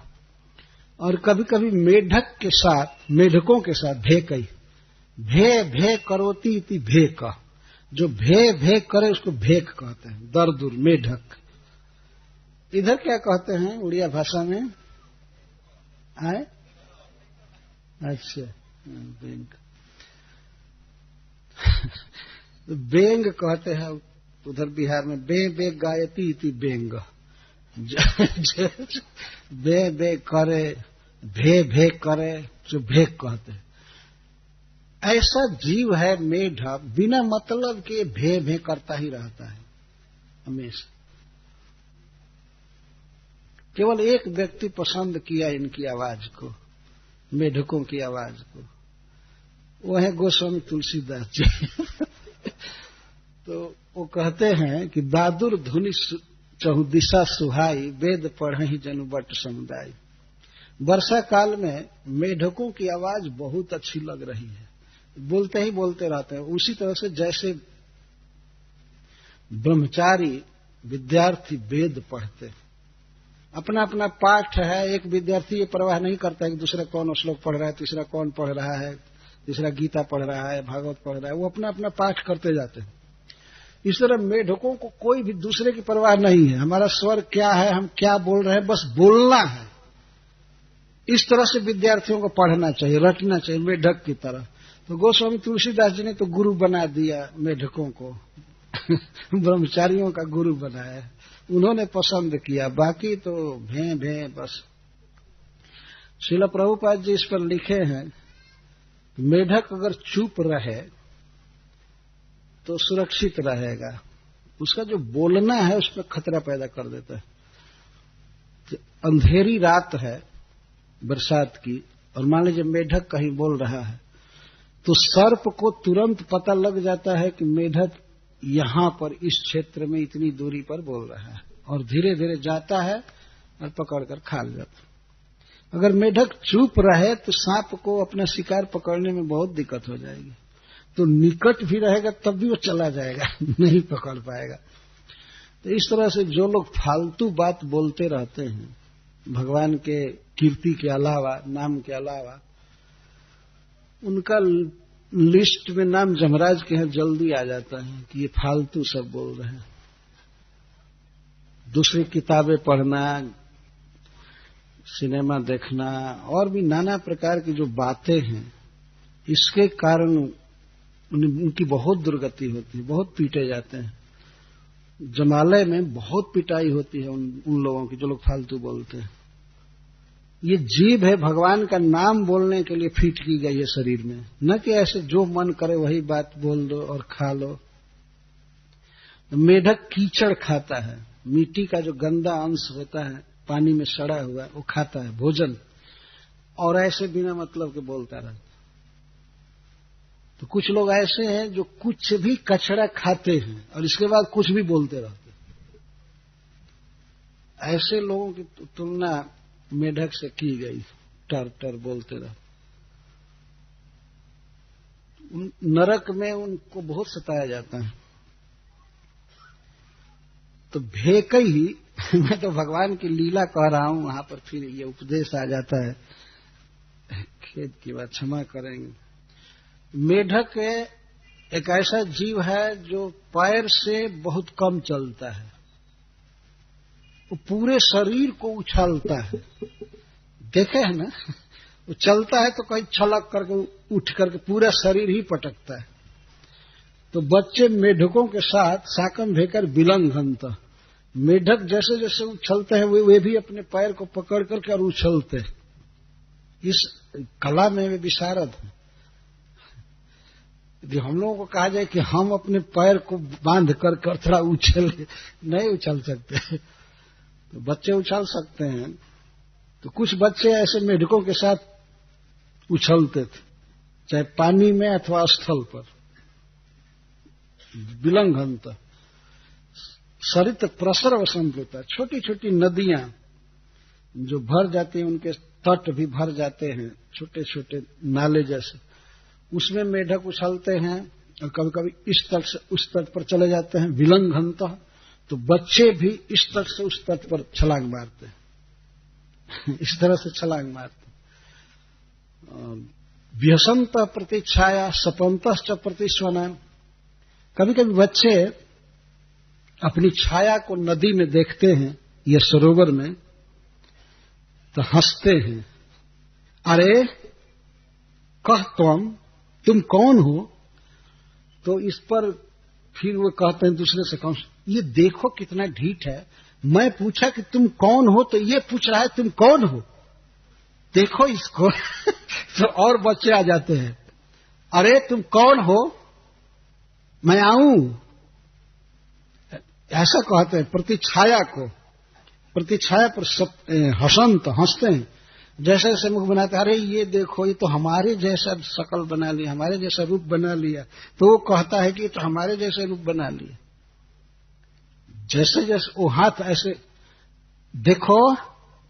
Speaker 1: और कभी कभी मेढक के साथ, मेढकों के साथ भेकई, भे भे करोती इति भेक। जो भे भे करे उसको भेक कहते हैं। दरदुर मेढक। इधर क्या कहते हैं उड़िया भाषा में? आए? अच्छा, बेंग। बेंग कहते हैं उधर बिहार में। बे बे गायती इति बेंग। बे बे करे, भे भे करे, जो भेक कहते हैं। ऐसा जीव है मेढक, बिना मतलब के भे भे करता ही रहता है हमेशा। केवल एक व्यक्ति पसंद किया इनकी आवाज को, मेढकों की आवाज को, वो है गोस्वामी तुलसीदास जी। तो वो कहते हैं कि दादुर धुनि चहुदिशा सुहाई, वेद पढ़हि जनु बट समुदाय। वर्षा काल में मेढकों की आवाज बहुत अच्छी लग रही है, बोलते ही बोलते रहते हैं। उसी तरह से जैसे ब्रह्मचारी विद्यार्थी वेद पढ़ते, अपना अपना पाठ है। एक विद्यार्थी ये परवाह नहीं करता है कि दूसरा कौन श्लोक पढ़ रहा है, तीसरा कौन पढ़ रहा है, तीसरा गीता पढ़ रहा है, भागवत पढ़ रहा है। वो अपना अपना पाठ करते जाते हैं। इस तरह मेढकों को कोई भी दूसरे की परवाह नहीं है। हमारा स्वर क्या है, हम क्या बोल रहे हैं, बस बोलना है। इस तरह से विद्यार्थियों को पढ़ना चाहिए, रटना चाहिए मेढक की तरह। तो गोस्वामी तुलसीदास जी ने तो गुरु बना दिया मेढकों को। ब्रह्मचारियों का गुरु बनाया, उन्होंने पसंद किया। बाकी तो भे भे बस। श्रील प्रभुपाद जी इस पर लिखे हैं, मेढक अगर चुप रहे तो सुरक्षित रहेगा। उसका जो बोलना है उस पर खतरा पैदा कर देता है। अंधेरी रात है बरसात की, और मान लीजिए मेढक कहीं बोल रहा है, तो सर्प को तुरंत पता लग जाता है कि मेढक यहां पर इस क्षेत्र में इतनी दूरी पर बोल रहा है, और धीरे धीरे जाता है और पकड़कर खा जाता है। अगर मेढक चुप रहे तो सांप को अपना शिकार पकड़ने में बहुत दिक्कत हो जाएगी। तो निकट भी रहेगा तब भी वो चला जाएगा, नहीं पकड़ पाएगा। तो इस तरह से जो लोग फालतू बात बोलते रहते हैं, भगवान के कीर्ति के अलावा, नाम के अलावा, उनका लिस्ट में नाम जमराज के यहाँ जल्दी आ जाता है कि ये फालतू सब बोल रहे हैं। दूसरी किताबें पढ़ना, सिनेमा देखना, और भी नाना प्रकार की जो बातें हैं, इसके कारण उनकी बहुत दुर्गति होती है, बहुत पीटे जाते हैं। जमालय में बहुत पिटाई होती है उन लोगों की जो लोग फालतू बोलते हैं। ये जीभ है भगवान का नाम बोलने के लिए फिट की गई है शरीर में, न कि ऐसे जो मन करे वही बात बोल दो और खा लो। मेढक कीचड़ खाता है, मिट्टी का जो गंदा अंश होता है पानी में सड़ा हुआ वो खाता है भोजन, और ऐसे बिना मतलब के बोलता रहता। तो कुछ लोग ऐसे हैं जो कुछ भी कचरा खाते हैं और इसके बाद कुछ भी बोलते रहते हैं। ऐसे लोगों की तुलना मेढक से की गई, टर टर बोलते रहते। नरक में उनको बहुत सताया जाता है। तो भेक ही मैं तो भगवान की लीला कह रहा हूं, वहां पर फिर ये उपदेश आ जाता है, खेद की बात क्षमा करेंगे। मेढक एक ऐसा जीव है जो पैर से बहुत कम चलता है, वो पूरे शरीर को उछालता है। देखे है ना, वो चलता है तो कहीं छलक करके उठ करके पूरा शरीर ही पटकता है। तो बच्चे मेढकों के साथ साकम भेकर विलंघनत, मेढक जैसे जैसे उछलते हैं वे भी अपने पैर को पकड़ करके और उछलते हैं। इस कला में वे विशारद हैं। यदि हम लोगों को कहा जाए कि हम अपने पैर को बांध कर थोड़ा उछल, नहीं उछल सकते, तो बच्चे उछल सकते हैं। तो कुछ बच्चे ऐसे मेढकों के साथ उछलते थे, चाहे पानी में अथवा स्थल पर। विलंघनत सरित प्रसरव संप्लुता, छोटी छोटी नदियां जो भर जाती हैं, उनके तट भी भर जाते हैं, छोटे छोटे नाले जैसे, उसमें मेढक उछलते हैं और कभी कभी इस तट से उस तट पर चले जाते हैं। विलंघनत, तो बच्चे भी इस तट से उस तट पर छलांग मारते हैं, इस तरह से छलांग मारते हैं। व्यसंत प्रतीक्षाया सपंत प्रतिस्वना, कभी कभी बच्चे अपनी छाया को नदी में देखते हैं या सरोवर में तो हंसते हैं। अरे कह तुम कौन हो? तो इस पर फिर वो कहते हैं दूसरे से, कौन? ये देखो कितना ढीठ है, मैं पूछा कि तुम कौन हो तो ये पूछ रहा है तुम कौन हो, देखो इसको। तो और बच्चे आ जाते हैं, अरे तुम कौन हो, मैं आऊं, ऐसा कहते हैं। प्रतिछाया को, प्रतिछाया पर हसंत, हंसते हैं, जैसे जैसे मुख बनाते हैं, अरे ये देखो ये तो हमारे जैसा शकल बना लिया, हमारे जैसा रूप बना लिया। तो वो कहता है कि तो हमारे जैसे रूप बना लिया। जैसे जैसे वो हाथ ऐसे, देखो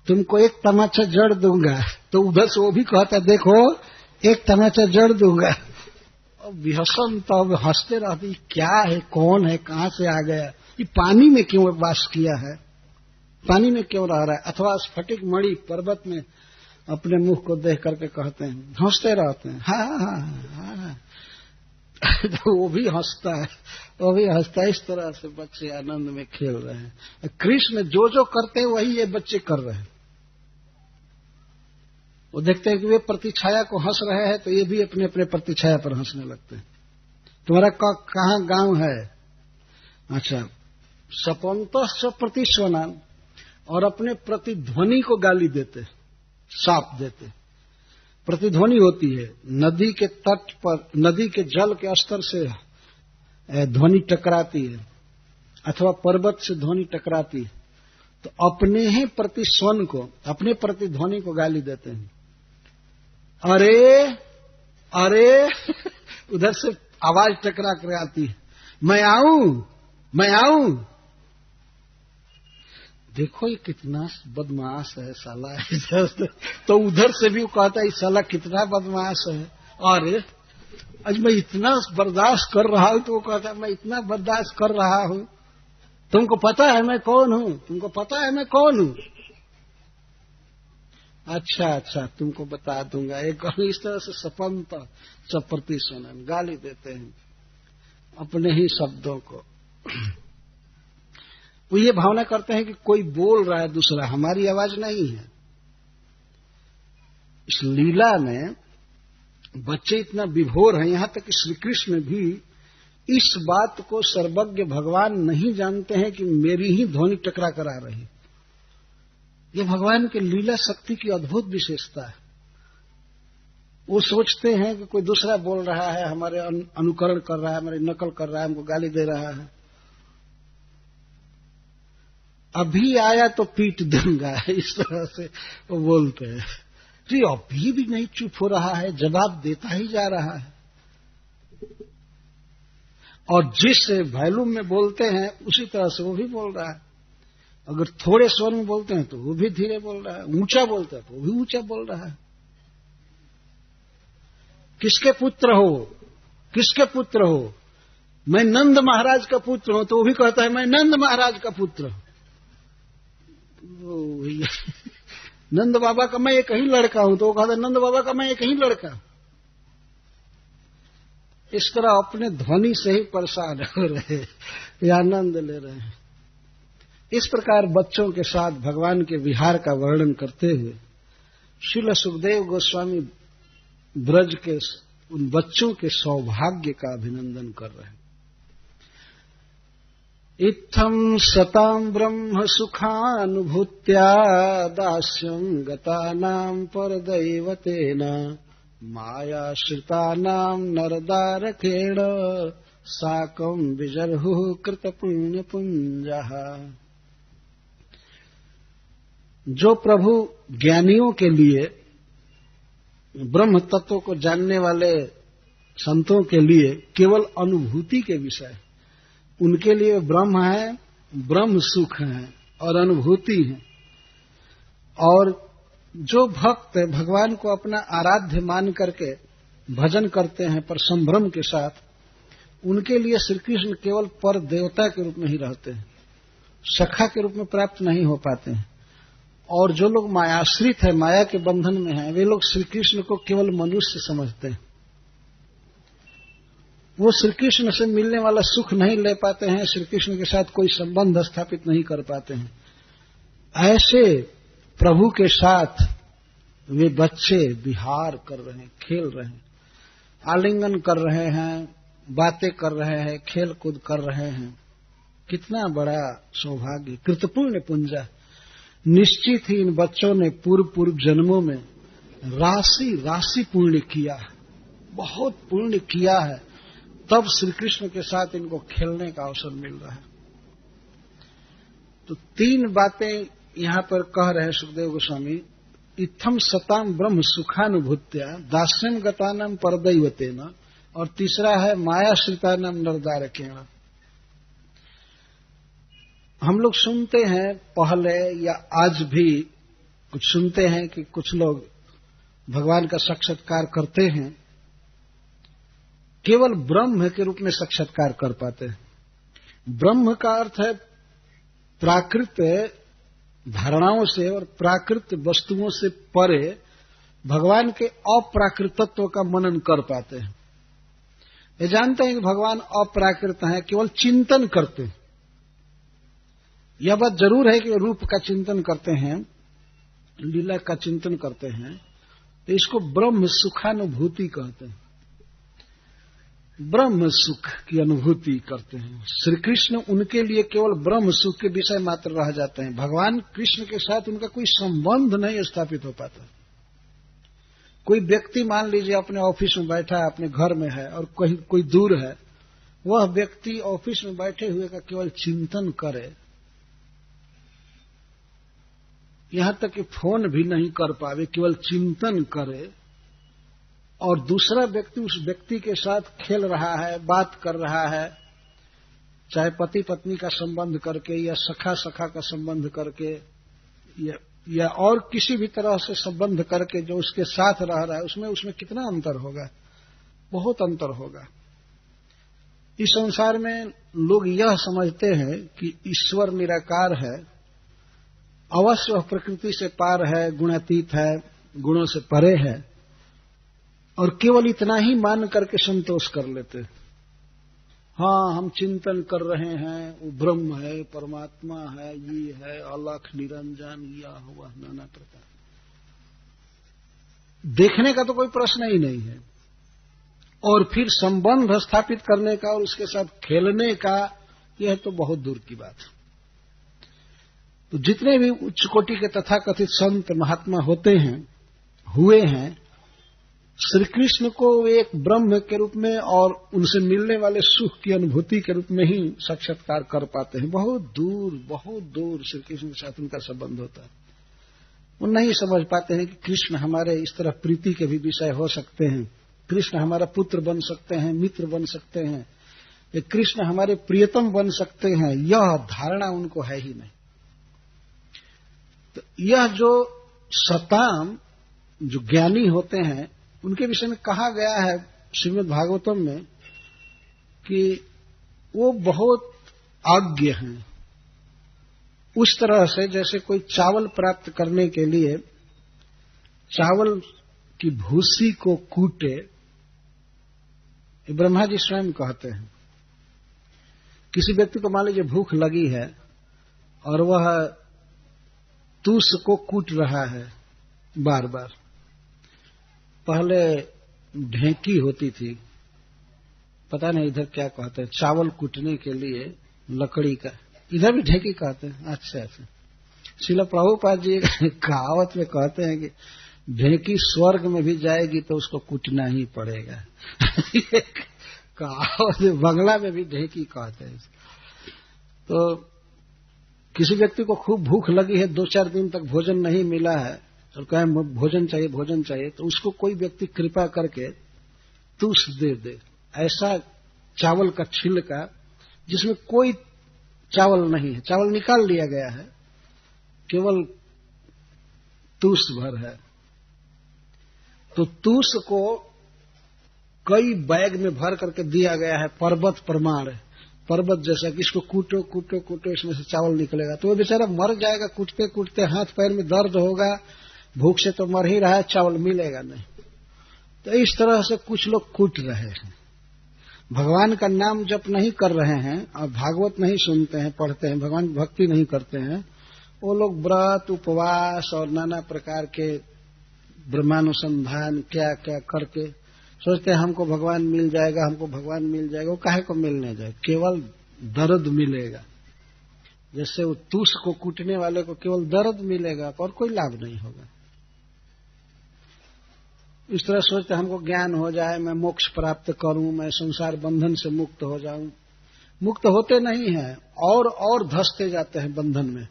Speaker 1: तुमको एक तमाचा जड़ दूंगा, तो उधर से वो भी कहता है देखो एक तमाचा जड़ दूंगा। और विहसन तब हंसते रहती, क्या है, कौन है, कहां से आ गया, ये पानी में क्यों वास किया है, पानी में क्यों रह रहा है। अथवा स्फटिक मणि पर्वत में अपने मुख को देख करके कहते हैं, हंसते रहते हैं, हाँ। तो वो भी हंसता है, वो भी हंसता है। इस तरह से बच्चे आनंद में खेल रहे हैं। कृष्ण जो जो करते हैं वही ये बच्चे कर रहे हैं। वो देखते हैं कि वे प्रतिछाया को हंस रहे हैं, तो ये भी अपने अपने प्रतिछाया पर हंसने लगते हैं। तुम्हारा कहाँ गांव है? अच्छा, सपंत प्रतिस्वना, और अपने प्रतिध्वनि को गाली देते, साप देते। प्रतिध्वनि होती है नदी के तट पर, नदी के जल के स्तर से ध्वनि टकराती है अथवा पर्वत से ध्वनि टकराती है, तो अपने ही प्रतिस्वन को, अपने प्रतिध्वनि को गाली देते हैं। अरे उधर से आवाज टकरा कर आती है, मैं आऊं। देखो ये कितना बदमाश है साला। तो उधर से भी वो कहता है साला कितना बदमाश है। अरे आज मैं इतना बर्दाश्त कर रहा हूं, तो वो कहता है मैं इतना बर्दाश्त कर रहा हूं, तुमको पता है मैं कौन हूं, तुमको पता है मैं कौन हूं। अच्छा तुमको बता दूंगा। एक इस तरह से सपंत प्रतिस्वनन, गाली देते हैं अपने ही शब्दों को। वो ये भावना करते हैं कि कोई बोल रहा है दूसरा, हमारी आवाज नहीं है। इस लीला में बच्चे इतना विभोर हैं, यहां तक कि श्री कृष्ण भी इस बात को सर्वज्ञ भगवान नहीं जानते हैं कि मेरी ही ध्वनि टकरा कर आ रही। ये भगवान के लीला शक्ति की अद्भुत विशेषता है। वो सोचते हैं कि कोई दूसरा बोल रहा है, हमारे अनुकरण कर रहा है, हमारी नकल कर रहा है, हमको गाली दे रहा है। अभी आया तो पीट दूंगा, इस तरह से वो बोलते हैं। तो अभी भी नहीं चुप हो रहा है, जवाब देता ही जा रहा है। और जिस वॉल्यूम में बोलते हैं उसी तरह से वो भी बोल रहा है। अगर थोड़े स्वर में बोलते हैं तो वो भी धीरे बोल रहा है, ऊंचा बोलता है तो वो भी ऊंचा बोल रहा है। किसके पुत्र हो, किसके पुत्र हो? मैं नंद महाराज का पुत्र हूं, तो वो भी कहता है मैं नंद महाराज का पुत्र हूं। नंद बाबा का मैं एक ही लड़का हूं, तो वो कहता है नंद बाबा का मैं एक ही लड़का। इस तरह अपने ध्वनि से ही परेशान हो रहे, या आनंद ले रहे हैं। इस प्रकार बच्चों के साथ भगवान के विहार का वर्णन करते हुए श्रील सुखदेव गोस्वामी ब्रज के उन बच्चों के सौभाग्य का अभिनंदन कर रहे हैं। इत्थं सतां ब्रह्म सुखानुभूत्या दास्यं गतानां परदैवतेन मायाश्रितानां नरदारकेण साकं विजर्हुः कृतपुण्यपुञ्जः। जो प्रभु ज्ञानियों के लिए, ब्रह्म तत्व को जानने वाले संतों के लिए केवल अनुभूति के विषय, उनके लिए ब्रह्म है, ब्रह्म सुख है और अनुभूति है। और जो भक्त भगवान को अपना आराध्य मान करके भजन करते हैं पर संभ्रम के साथ, उनके लिए श्री कृष्ण केवल पर देवता के रूप में ही रहते हैं, सखा के रूप में प्राप्त नहीं हो पाते हैं। और जो लोग मायाश्रित है, माया के बंधन में हैं, वे लोग श्री कृष्ण को केवल मनुष्य समझते हैं। वो श्री कृष्ण से मिलने वाला सुख नहीं ले पाते हैं, श्री कृष्ण के साथ कोई संबंध स्थापित नहीं कर पाते हैं। ऐसे प्रभु के साथ वे बच्चे विहार कर रहे हैं, खेल रहे हैं, आलिंगन कर रहे हैं, बातें कर रहे हैं, खेल कूद कर रहे हैं। कितना बड़ा सौभाग्य, कृतपुण्य पुंजा। निश्चित ही इन बच्चों ने पूर्व जन्मों में राशि राशि पुण्य किया है, बहुत पुण्य किया है, तब श्री कृष्ण के साथ इनको खेलने का अवसर मिल रहा है। तो तीन बातें यहां पर कह रहे हैं सुखदेव गोस्वामी। इत्थम सताम ब्रह्म सुखानुभूत्या दास्यम गतानाम परदैवतेन, और तीसरा है मायाश्रितानाम नरदारकेण। हम लोग सुनते हैं पहले या आज भी कुछ सुनते हैं कि कुछ लोग भगवान का साक्षात्कार करते हैं, केवल ब्रह्म के रूप में साक्षात्कार कर पाते हैं। ब्रह्म का अर्थ है प्राकृत धारणाओं से और प्राकृत वस्तुओं से परे भगवान के अप्राकृतत्व का मनन कर पाते हैं। ये जानते हैं कि भगवान अप्राकृत हैं, केवल चिंतन करते हैं। यह बात जरूर है कि वे रूप का चिंतन करते हैं, लीला का चिंतन करते हैं, तो इसको ब्रह्म सुखानुभूति कहते हैं। ब्रह्म सुख की अनुभूति करते हैं। श्री कृष्ण उनके लिए केवल ब्रह्म सुख के विषय मात्र रह जाते हैं। भगवान कृष्ण के साथ उनका कोई संबंध नहीं स्थापित हो पाता। कोई व्यक्ति मान लीजिए अपने ऑफिस में बैठा है, अपने घर में है और कहीं कोई दूर है, वह व्यक्ति ऑफिस में बैठे हुए का केवल चिंतन करे, यहां तक कि फोन भी नहीं कर पावे, केवल चिंतन करे, और दूसरा व्यक्ति उस व्यक्ति के साथ खेल रहा है, बात कर रहा है, चाहे पति पत्नी का संबंध करके या सखा सखा का संबंध करके या और किसी भी तरह से संबंध करके जो उसके साथ रह रहा है, उसमें कितना अंतर होगा, बहुत अंतर होगा। इस संसार में लोग यह समझते हैं कि ईश्वर निराकार है, अवश्य वह प्रकृति से पार है, गुणातीत है, गुणों से परे है, और केवल इतना ही मान करके संतोष कर लेते। हाँ, हम चिंतन कर रहे हैं, वो ब्रह्म है, परमात्मा है, ये है, अलख निरंजन, यह हुआ नाना प्रकार। देखने का तो कोई प्रश्न ही नहीं है, और फिर संबंध स्थापित करने का और उसके साथ खेलने का, यह तो बहुत दूर की बात है। तो जितने भी उच्च कोटि के तथाकथित संत महात्मा होते हैं, हुए हैं, श्री कृष्ण को एक ब्रह्म के रूप में और उनसे मिलने वाले सुख की अनुभूति के रूप में ही साक्षात्कार कर पाते हैं। बहुत दूर श्री कृष्ण के साथ उनका संबंध होता है। वो नहीं समझ पाते हैं कि कृष्ण हमारे इस तरह प्रीति के भी विषय हो सकते हैं, कृष्ण हमारा पुत्र बन सकते हैं, मित्र बन सकते हैं, ये कृष्ण हमारे प्रियतम बन सकते हैं, यह धारणा उनको है ही नहीं। तो यह जो सताम, जो ज्ञानी होते हैं, उनके विषय में कहा गया है श्रीमद् भागवतम में कि वो बहुत आज्ञ हैं। उस तरह से जैसे कोई चावल प्राप्त करने के लिए चावल की भूसी को कूटे, ब्रह्मा जी स्वयं कहते हैं। किसी व्यक्ति को मान लीजिए भूख लगी है और वह तूस को कूट रहा है बार बार। पहले ढेंकी होती थी, पता नहीं इधर क्या कहते हैं, चावल कूटने के लिए लकड़ी का, इधर भी ढेकी कहते हैं। अच्छा अच्छा। श्रील प्रभुपाद जी कहावत में कहते हैं कि ढेकी स्वर्ग में भी जाएगी तो उसको कूटना ही पड़ेगा। कहावत बंगला में भी ढेकी कहते हैं। तो किसी व्यक्ति को खूब भूख लगी है, 2-4 दिन तक भोजन नहीं मिला है और कहे भोजन चाहिए भोजन चाहिए, तो उसको कोई व्यक्ति कृपा करके तूस दे दे, ऐसा चावल का छिलका जिसमें कोई चावल नहीं है, चावल निकाल लिया गया है, केवल तूस भर है। तो तूस को कई बैग में भर करके दिया गया है, पर्वत प्रमाण, पर्वत जैसा कि इसको कूटो कूटो कूटो, इसमें से चावल निकलेगा। तो वो बेचारा मर जाएगा, कूटते कूटते हाथ पैर में दर्द होगा, भूख से तो मर ही रहा है, चावल मिलेगा नहीं। तो इस तरह से कुछ लोग कूट रहे हैं, भगवान का नाम जप नहीं कर रहे हैं और भागवत नहीं सुनते हैं, पढ़ते हैं, भगवान की भक्ति नहीं करते हैं। वो लोग व्रत उपवास और नाना प्रकार के ब्रह्मानुसंधान क्या क्या करके सोचते हैं हमको भगवान मिल जाएगा, हमको भगवान मिल जाएगा। वो काहे को मिलने जाए, केवल दर्द मिलेगा। जैसे वो तूस को कूटने वाले को केवल दर्द मिलेगा और कोई लाभ नहीं होगा। इस तरह सोचते हमको ज्ञान हो जाए, मैं मोक्ष प्राप्त करूं, मैं संसार बंधन से मुक्त हो जाऊं। मुक्त होते नहीं हैं और धंसते जाते हैं बंधन में।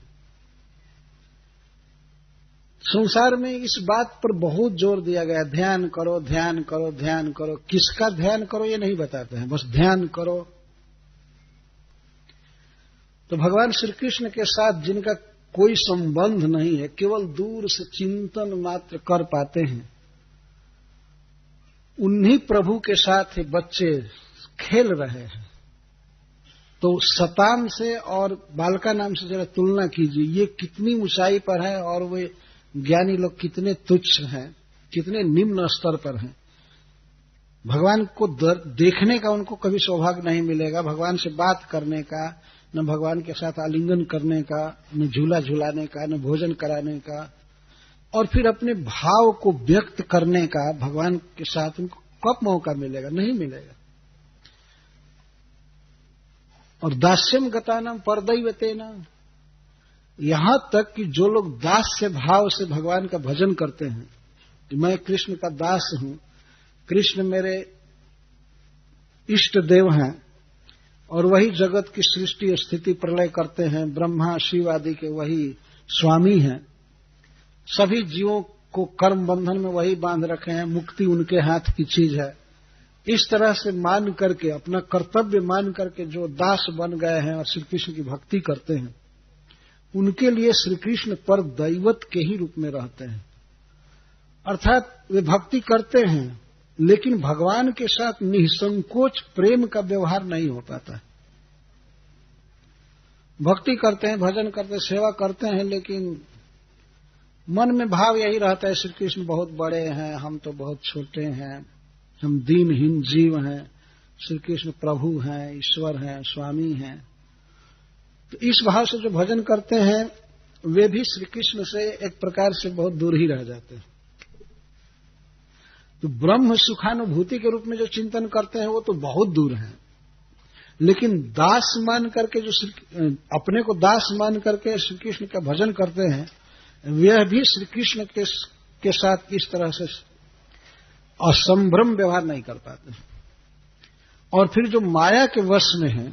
Speaker 1: संसार में इस बात पर बहुत जोर दिया गया, ध्यान करो ध्यान करो ध्यान करो। किसका ध्यान करो ये नहीं बताते हैं, बस ध्यान करो। तो भगवान श्री कृष्ण के साथ जिनका कोई संबंध नहीं है, केवल दूर से चिंतन मात्र कर पाते हैं, उन्हीं प्रभु के साथ ही बच्चे खेल रहे हैं। तो शतान से और बालका नाम से जरा तुलना कीजिए, ये कितनी ऊंचाई पर है और वे ज्ञानी लोग कितने तुच्छ हैं, कितने निम्न स्तर पर हैं। भगवान को देखने का उनको कभी सौभाग्य नहीं मिलेगा, भगवान से बात करने का, न भगवान के साथ आलिंगन करने का, न झूला झुलाने का, न भोजन कराने का, और फिर अपने भाव को व्यक्त करने का भगवान के साथ उनको कब मौका मिलेगा? नहीं मिलेगा। और दास्यम गतानम परदैवतेन, यहां तक कि जो लोग दास्य भाव से भगवान का भजन करते हैं कि मैं कृष्ण का दास हूं, कृष्ण मेरे इष्ट देव हैं और वही जगत की सृष्टि स्थिति प्रलय करते हैं, ब्रह्मा शिव आदि के वही स्वामी हैं, सभी जीवों को कर्म बंधन में वही बांध रखे हैं, मुक्ति उनके हाथ की चीज है। इस तरह से मान करके, अपना कर्तव्य मान करके जो दास बन गए हैं और श्री कृष्ण की भक्ति करते हैं, उनके लिए श्री कृष्ण पर दैवत के ही रूप में रहते हैं। अर्थात वे भक्ति करते हैं लेकिन भगवान के साथ निसंकोच प्रेम का व्यवहार नहीं हो पाता। भक्ति करते हैं, भजन करते हैं, सेवा करते हैं, लेकिन मन में भाव यही रहता है श्री कृष्ण बहुत बड़े हैं, हम तो बहुत छोटे हैं, हम दीनहीन जीव हैं, श्री कृष्ण प्रभु हैं, ईश्वर हैं, स्वामी हैं। तो इस भाव से जो भजन करते हैं वे भी श्री कृष्ण से एक प्रकार से बहुत दूर ही रह जाते हैं। तो ब्रह्म सुखानुभूति के रूप में जो चिंतन करते हैं वो तो बहुत दूर हैं, लेकिन दास मान करके जो अपने को दास मान करके श्री कृष्ण का भजन करते हैं, वह भी श्री कृष्ण के साथ इस तरह से असंभ्रम व्यवहार नहीं कर पाते। और फिर जो माया के वश में है,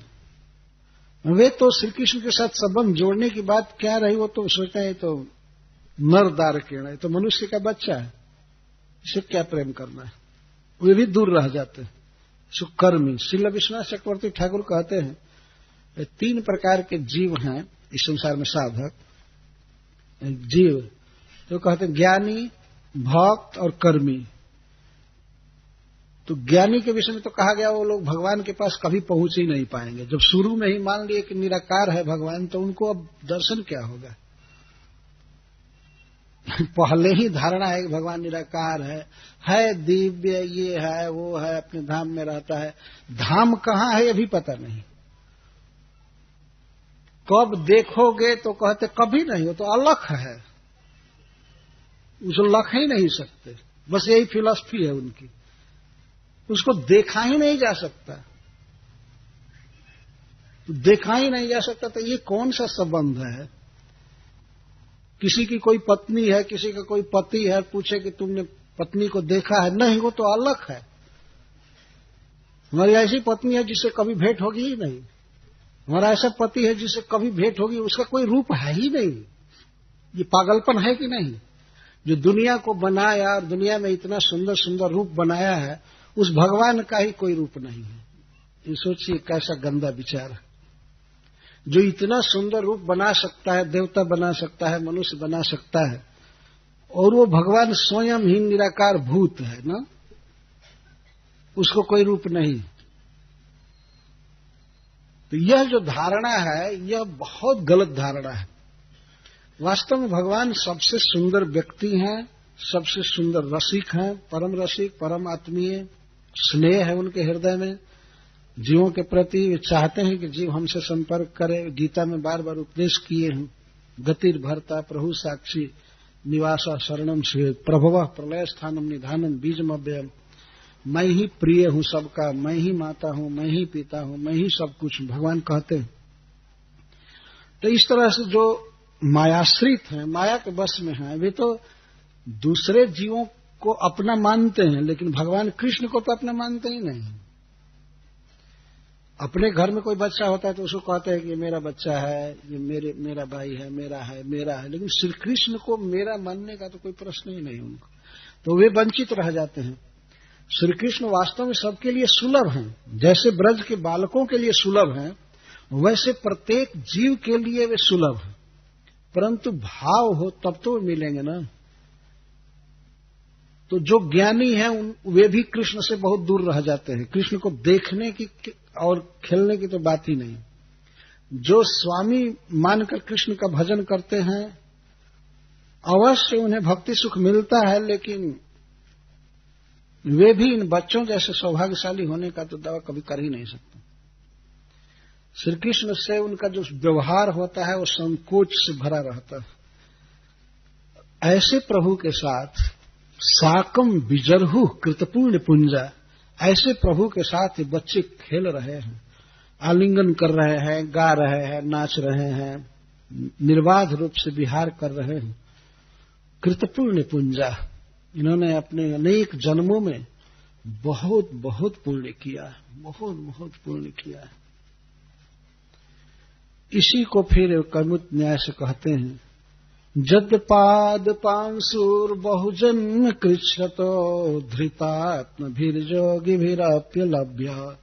Speaker 1: वे तो श्री कृष्ण के साथ संबंध जोड़ने की बात क्या रही, वो तो सोचते हैं तो नर दारकेण है, तो मनुष्य का बच्चा है, इसे क्या प्रेम करना है, वे भी दूर रह जाते हैं। सुकर्मी श्रील विश्वनाथ चक्रवर्ती ठाकुर कहते हैं 3 प्रकार के जीव हैं इस संसार में, साधक जीव, तो कहते हैं ज्ञानी, भक्त और कर्मी। तो ज्ञानी के विषय में तो कहा गया वो लोग भगवान के पास कभी पहुंच ही नहीं पाएंगे। जब शुरू में ही मान लिए कि निराकार है भगवान, तो उनको अब दर्शन क्या होगा? पहले ही धारणा है कि भगवान निराकार है दिव्य, ये है वो है, अपने धाम में रहता है। धाम कहाँ है ये भी पता नहीं। कब देखोगे तो कहते कभी नहीं, वो तो अलख है, उसको लख ही नहीं सकते। बस यही फिलॉसफी है उनकी, उसको देखा ही नहीं जा सकता। देखा ही नहीं जा सकता, तो ये कौन सा संबंध है? किसी की कोई पत्नी है, किसी का कोई पति है, पूछे कि तुमने पत्नी को देखा है? नहीं, वो तो अलग है। हमारी ऐसी पत्नी है जिससे कभी भेंट होगी ही नहीं, हमारा ऐसा पति है जिससे कभी भेंट होगी, उसका कोई रूप है ही नहीं। ये पागलपन है कि नहीं? जो दुनिया को बनाया और दुनिया में इतना सुंदर सुंदर रूप बनाया है, उस भगवान का ही कोई रूप नहीं है। ये सोचिए कैसा गंदा विचार है। जो इतना सुंदर रूप बना सकता है, देवता बना सकता है, मनुष्य बना सकता है, और वो भगवान स्वयं ही निराकार भूत है ना, उसको कोई रूप नहीं। तो यह जो धारणा है, यह बहुत गलत धारणा है। वास्तव में भगवान सबसे सुंदर व्यक्ति हैं, सबसे सुंदर रसिक हैं, परम रसिक, परम आत्मीय स्नेह है उनके हृदय में जीवों के प्रति। वे चाहते हैं कि जीव हमसे संपर्क करे। गीता में बार बार उपदेश किए हैं, गतिर भरता प्रभु साक्षी निवासा शरणम श्री प्रभव प्रलय स्थानम निधानम बीजम अव्ययम। मैं ही प्रिय हूं सबका, मैं ही माता हूं, मैं ही पिता हूं, मैं ही सब कुछ हूं, भगवान कहते हैं। तो इस तरह से जो मायाश्रित हैं, माया के बस में हैं, वे तो दूसरे जीवों को अपना मानते हैं, लेकिन भगवान कृष्ण को तो अपना मानते ही नहीं। अपने घर में कोई बच्चा होता है तो उसको कहते हैं कि ये मेरा बच्चा है, ये मेरा भाई है, मेरा है, लेकिन श्री कृष्ण को मेरा मानने का तो कोई प्रश्न ही नहीं उनको, तो वे वंचित रह जाते हैं। श्री कृष्ण वास्तव में सबके लिए सुलभ हैं। जैसे ब्रज के बालकों के लिए सुलभ हैं, वैसे प्रत्येक जीव के लिए वे सुलभ हैं, परंतु भाव हो तब तो मिलेंगे ना। तो जो ज्ञानी हैं वे भी कृष्ण से बहुत दूर रह जाते हैं। कृष्ण को देखने की और खेलने की तो बात ही नहीं। जो स्वामी मानकर कृष्ण का भजन करते हैं, अवश्य उन्हें भक्ति सुख मिलता है, लेकिन वे भी इन बच्चों जैसे सौभाग्यशाली होने का तो दावा कभी कर ही नहीं सकते। श्री कृष्ण से उनका जो व्यवहार होता है वो संकोच से भरा रहता है। ऐसे प्रभु के साथ साकम विजरहु कृतपूर्ण पुंजा, ऐसे प्रभु के साथ ये बच्चे खेल रहे हैं, आलिंगन कर रहे हैं, गा रहे हैं, नाच रहे हैं, निर्बाध रूप से विहार कर रहे हैं। कृतपूर्ण पुंजा, इन्होंने अपने अनेक जन्मों में बहुत बहुत पुण्य किया है, बहुत बहुत पुण्य किया है। इसी को फिर कर्मुत न्याय से कहते हैं, जदपाद पांसुर बहुजन्म कृच्छ्रतो धृतात्मभिर्जोगिभिरप्यलभ्य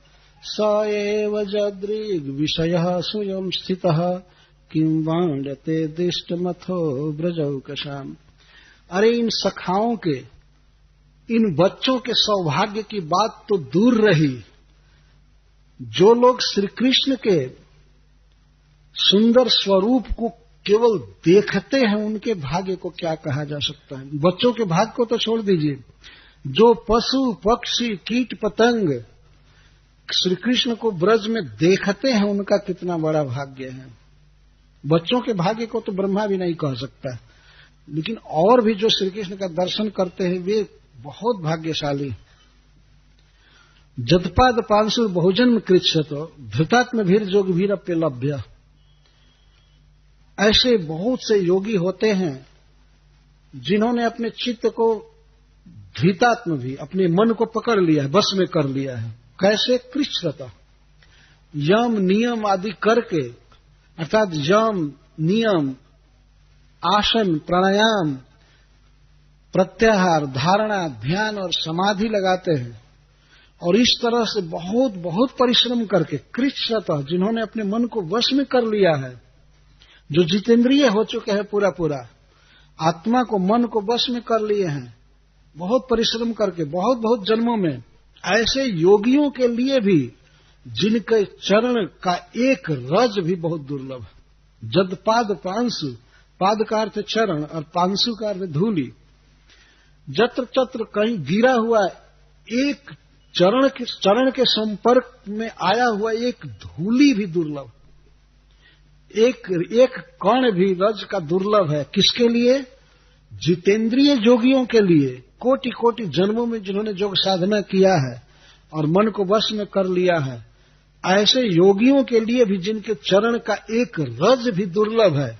Speaker 1: स एव जदृग विषयः स्वयं स्थितः किं वाण्यते दिष्टमथो ब्रजौकशाम। अरे इन सखाओं के, इन बच्चों के सौभाग्य की बात तो दूर रही, जो लोग श्री कृष्ण के सुंदर स्वरूप को केवल देखते हैं, उनके भाग्य को क्या कहा जा सकता है। बच्चों के भाग्य को तो छोड़ दीजिए, जो पशु पक्षी कीट पतंग श्री कृष्ण को ब्रज में देखते हैं, उनका कितना बड़ा भाग्य है। बच्चों के भाग्य को तो ब्रह्मा भी नहीं कह सकता, लेकिन और भी जो श्री कृष्ण का दर्शन करते हैं वे बहुत भाग्यशाली। जदपाद पांसुर बहुजन्म कृच्छ्रतो धृतात्म भीर जोग भीर अप्यलभ्य। ऐसे बहुत से योगी होते हैं जिन्होंने अपने चित्त को धृतात्म भी, अपने मन को पकड़ लिया है, बस में कर लिया है। कैसे? कृच्छ्रता, यम नियम आदि करके, अर्थात यम नियम, आसन, प्राणायाम, प्रत्याहार, धारणा, ध्यान और समाधि लगाते हैं, और इस तरह से बहुत बहुत परिश्रम करके कृच्छ्रता, जिन्होंने अपने मन को वश में कर लिया है, जो जितेंद्रिय हो चुके हैं पूरा पूरा, आत्मा को मन को वश में कर लिए हैं बहुत परिश्रम करके, बहुत बहुत जन्मों में। ऐसे योगियों के लिए भी, जिनके चरण का एक रज भी बहुत दुर्लभ है। जदपाद पांसु, पाद का अर्थ चरण और पांसु का अर्थ धूलि। जत्र तत्र कहीं गिरा हुआ एक चरण के संपर्क में आया हुआ एक धूलि भी दुर्लभ, एक कण भी रज का दुर्लभ है। किसके लिए? जितेंद्रिय योगियों के लिए, कोटि कोटि जन्मों में जिन्होंने योग साधना किया है और मन को वश में कर लिया है, ऐसे योगियों के लिए भी जिनके चरण का एक रज भी दुर्लभ है,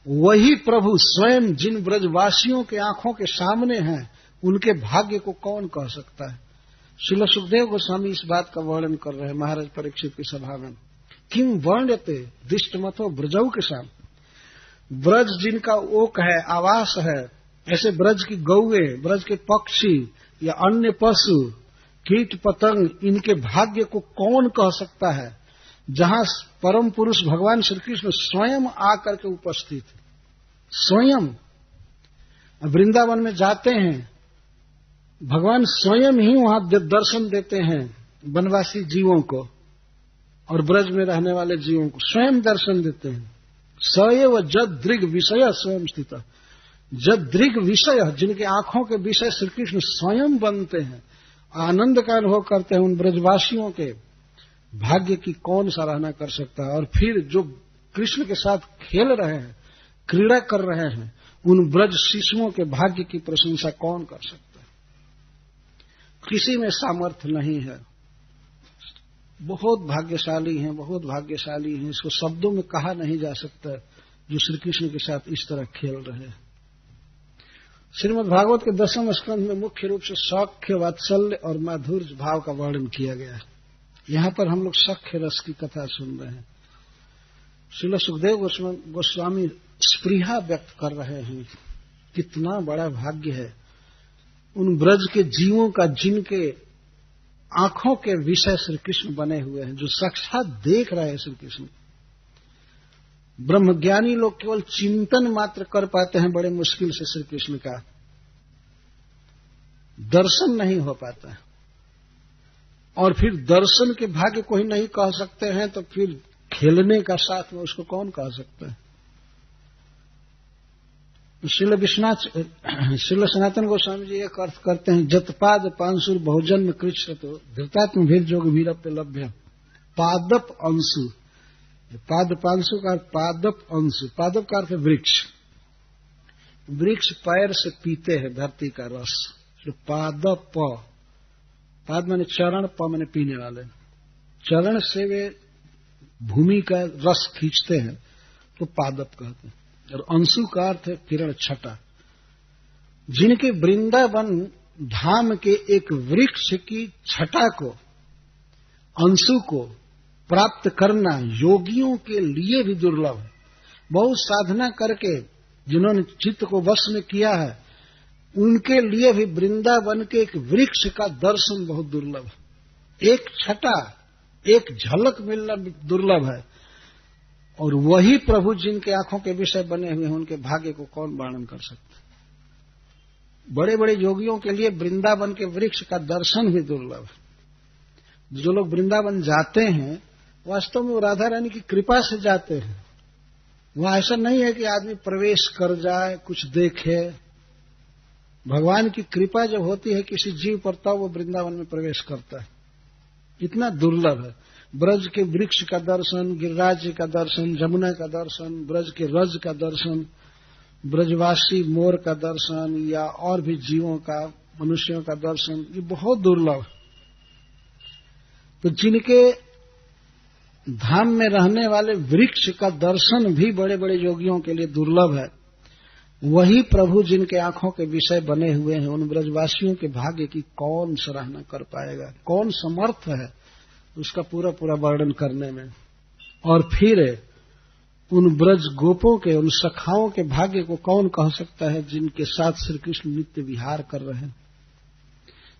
Speaker 1: वही प्रभु स्वयं जिन ब्रजवासियों के आंखों के सामने हैं, उनके भाग्य को कौन कह सकता है। श्रील सुखदेव गोस्वामी इस बात का वर्णन कर रहे हैं महाराज परीक्षित की सभा में। किम वर्ण्यते दिष्टमतो ब्रजऊ के साथ, ब्रज जिनका ओक है, आवास है, ऐसे ब्रज की गौए, ब्रज के पक्षी या अन्य पशु, कीट पतंग, इनके भाग्य को कौन कह सकता है, जहां परम पुरुष भगवान श्री कृष्ण स्वयं आकर के उपस्थित, स्वयं वृंदावन में जाते हैं, भगवान स्वयं ही वहां दर्शन देते हैं वनवासी जीवों को और ब्रज में रहने वाले जीवों को स्वयं दर्शन देते हैं। सएव जद दृग विषय स्वयं स्थित, जद दृग विषय, जिनके आंखों के विषय श्री कृष्ण स्वयं बनते हैं, आनंद का अनुभव करते हैं, उन ब्रजवासियों के भाग्य की कौन सराहना कर सकता है। और फिर जो कृष्ण के साथ खेल रहे हैं, क्रीड़ा कर रहे हैं, उन ब्रज शिशुओं के भाग्य की प्रशंसा कौन कर सकता है। किसी में सामर्थ्य नहीं है। बहुत भाग्यशाली हैं, बहुत भाग्यशाली हैं, इसको शब्दों में कहा नहीं जा सकता, जो श्री कृष्ण के साथ इस तरह खेल रहे हैं। श्रीमद् भागवत के 10वें स्कंध में मुख्य रूप से सख्य, वात्सल्य और माधुर्य भाव का वर्णन किया गया है। यहां पर हम लोग सख्य रस की कथा सुन रहे हैं। श्रील सुखदेव गोस्वामी स्पृहा व्यक्त कर रहे हैं, कितना बड़ा भाग्य है उन ब्रज के जीवों का, जिनके आंखों के विषय श्री कृष्ण बने हुए हैं, जो साक्षात देख रहे हैं श्री कृष्ण। ब्रह्मज्ञानी लोग केवल चिंतन मात्र कर पाते हैं बड़े मुश्किल से, श्री कृष्ण का दर्शन नहीं हो पाता है। और फिर दर्शन के भाग्य को ही नहीं कह सकते हैं, तो फिर खेलने का साथ में उसको कौन कह सकता है। श्रील सनातन गोस्वामी जी एक अर्थ करते हैं, जतपाद पांसुर बहुजन्म कृष्ण तो धृतात्म भीर जोग वीरप्य लभ्य पादप अंशु। पाद पांसु का पादप अंशु, पादप का अर्थ है वृक्ष। वृक्ष पैर से पीते हैं धरती का रस, तो पादप, पाद माने चरण, प माने पीने वाले, चरण से वे भूमि का रस खींचते हैं तो पादप कहते हैं। और अंशु का अर्थ है किरण, छटा। जिनके वृंदावन धाम के एक वृक्ष की छटा को, अंशु को प्राप्त करना योगियों के लिए भी दुर्लभ है। बहुत साधना करके जिन्होंने चित्त को वश में किया है, उनके लिए भी वृंदावन के एक वृक्ष का दर्शन बहुत दुर्लभ है। एक छटा, एक झलक मिलना दुर्लभ है। और वही प्रभु जिनके आंखों के विषय बने हुए हैं, उनके भाग्य को कौन वर्णन कर सकता है। बड़े बड़े योगियों के लिए वृंदावन के वृक्ष का दर्शन भी दुर्लभ है। जो लोग वृंदावन जाते हैं, वास्तव में वो राधा रानी की कृपा से जाते हैं। वहां ऐसा नहीं है कि आदमी प्रवेश कर जाए, कुछ देखे। भगवान की कृपा जब होती है किसी जीव पर, तब वो वृंदावन में प्रवेश करता है। इतना दुर्लभ है। ब्रज के वृक्ष का दर्शन, गिरिराज जी का दर्शन, जमुना का दर्शन, ब्रज के रज का दर्शन, ब्रजवासी मोर का दर्शन, या और भी जीवों का, मनुष्यों का दर्शन, ये बहुत दुर्लभ। तो जिनके धाम में रहने वाले वृक्ष का दर्शन भी बड़े बड़े योगियों के लिए दुर्लभ है, वही प्रभु जिनके आंखों के विषय बने हुए हैं, उन ब्रजवासियों के भाग्य की कौन सराहना कर पाएगा, कौन समर्थ है उसका पूरा पूरा वर्णन करने में। और फिर उन ब्रज गोपों के, उन सखाओं के भाग्य को कौन कह सकता है, जिनके साथ श्री कृष्ण नित्य विहार कर रहे हैं,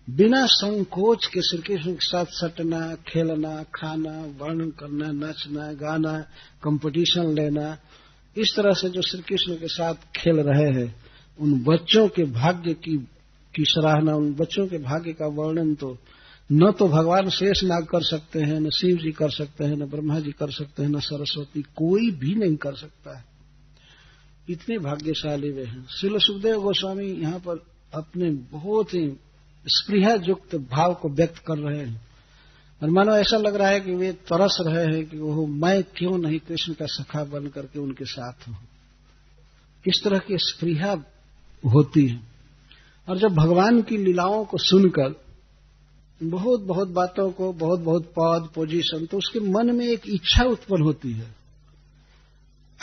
Speaker 1: बिना संकोच के श्री कृष्ण के साथ सटना, खेलना, खाना, वर्णन करना, नाचना, गाना, कंपटीशन लेना, इस तरह से जो श्री कृष्ण के साथ खेल रहे हैं, उन बच्चों के भाग्य की सराहना, उन बच्चों के भाग्य का वर्णन तो न तो भगवान शेषनाग कर सकते हैं, न शिव जी कर सकते हैं, न ब्रह्मा जी कर सकते हैं, न सरस्वती, कोई भी नहीं कर सकता है। इतने भाग्यशाली वे हैं। श्रील सुखदेव गोस्वामी यहाँ पर अपने बहुत ही स्पृहा युक्त भाव को व्यक्त कर रहे हैं, और मानो ऐसा लग रहा है कि वे तरस रहे हैं कि वो मैं क्यों नहीं कृष्ण का सखा बन करके उनके साथ हूं। इस तरह की स्पृहा होती है। और जब भगवान की लीलाओं को सुनकर बहुत बहुत बातों को, बहुत बहुत पद पोजीशन, तो उसके मन में एक इच्छा उत्पन्न होती है।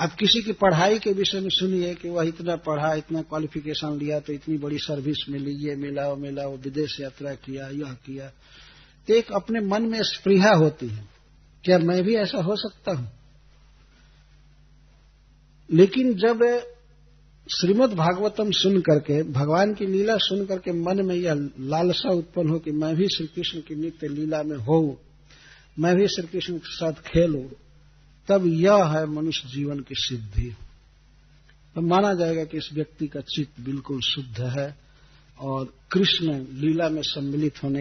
Speaker 1: आप किसी की पढ़ाई के विषय में सुनिए कि वह इतना पढ़ा, इतना क्वालिफिकेशन लिया, तो इतनी बड़ी सर्विस मिली, ये मिला, वो विदेश यात्रा किया, यह किया, तो एक अपने मन में स्पृहा होती है, क्या मैं भी ऐसा हो सकता हूं? लेकिन जब श्रीमद् भागवतम सुन करके, भगवान की लीला सुन करके मन में यह लालसा उत्पन्न हो कि मैं भी श्री कृष्ण की नित्य लीला में हो, मैं भी श्री कृष्ण के साथ खेलूं, तब यह है मनुष्य जीवन की सिद्धि। तो माना जाएगा कि इस व्यक्ति का चित्त बिल्कुल शुद्ध है और कृष्ण लीला में सम्मिलित होने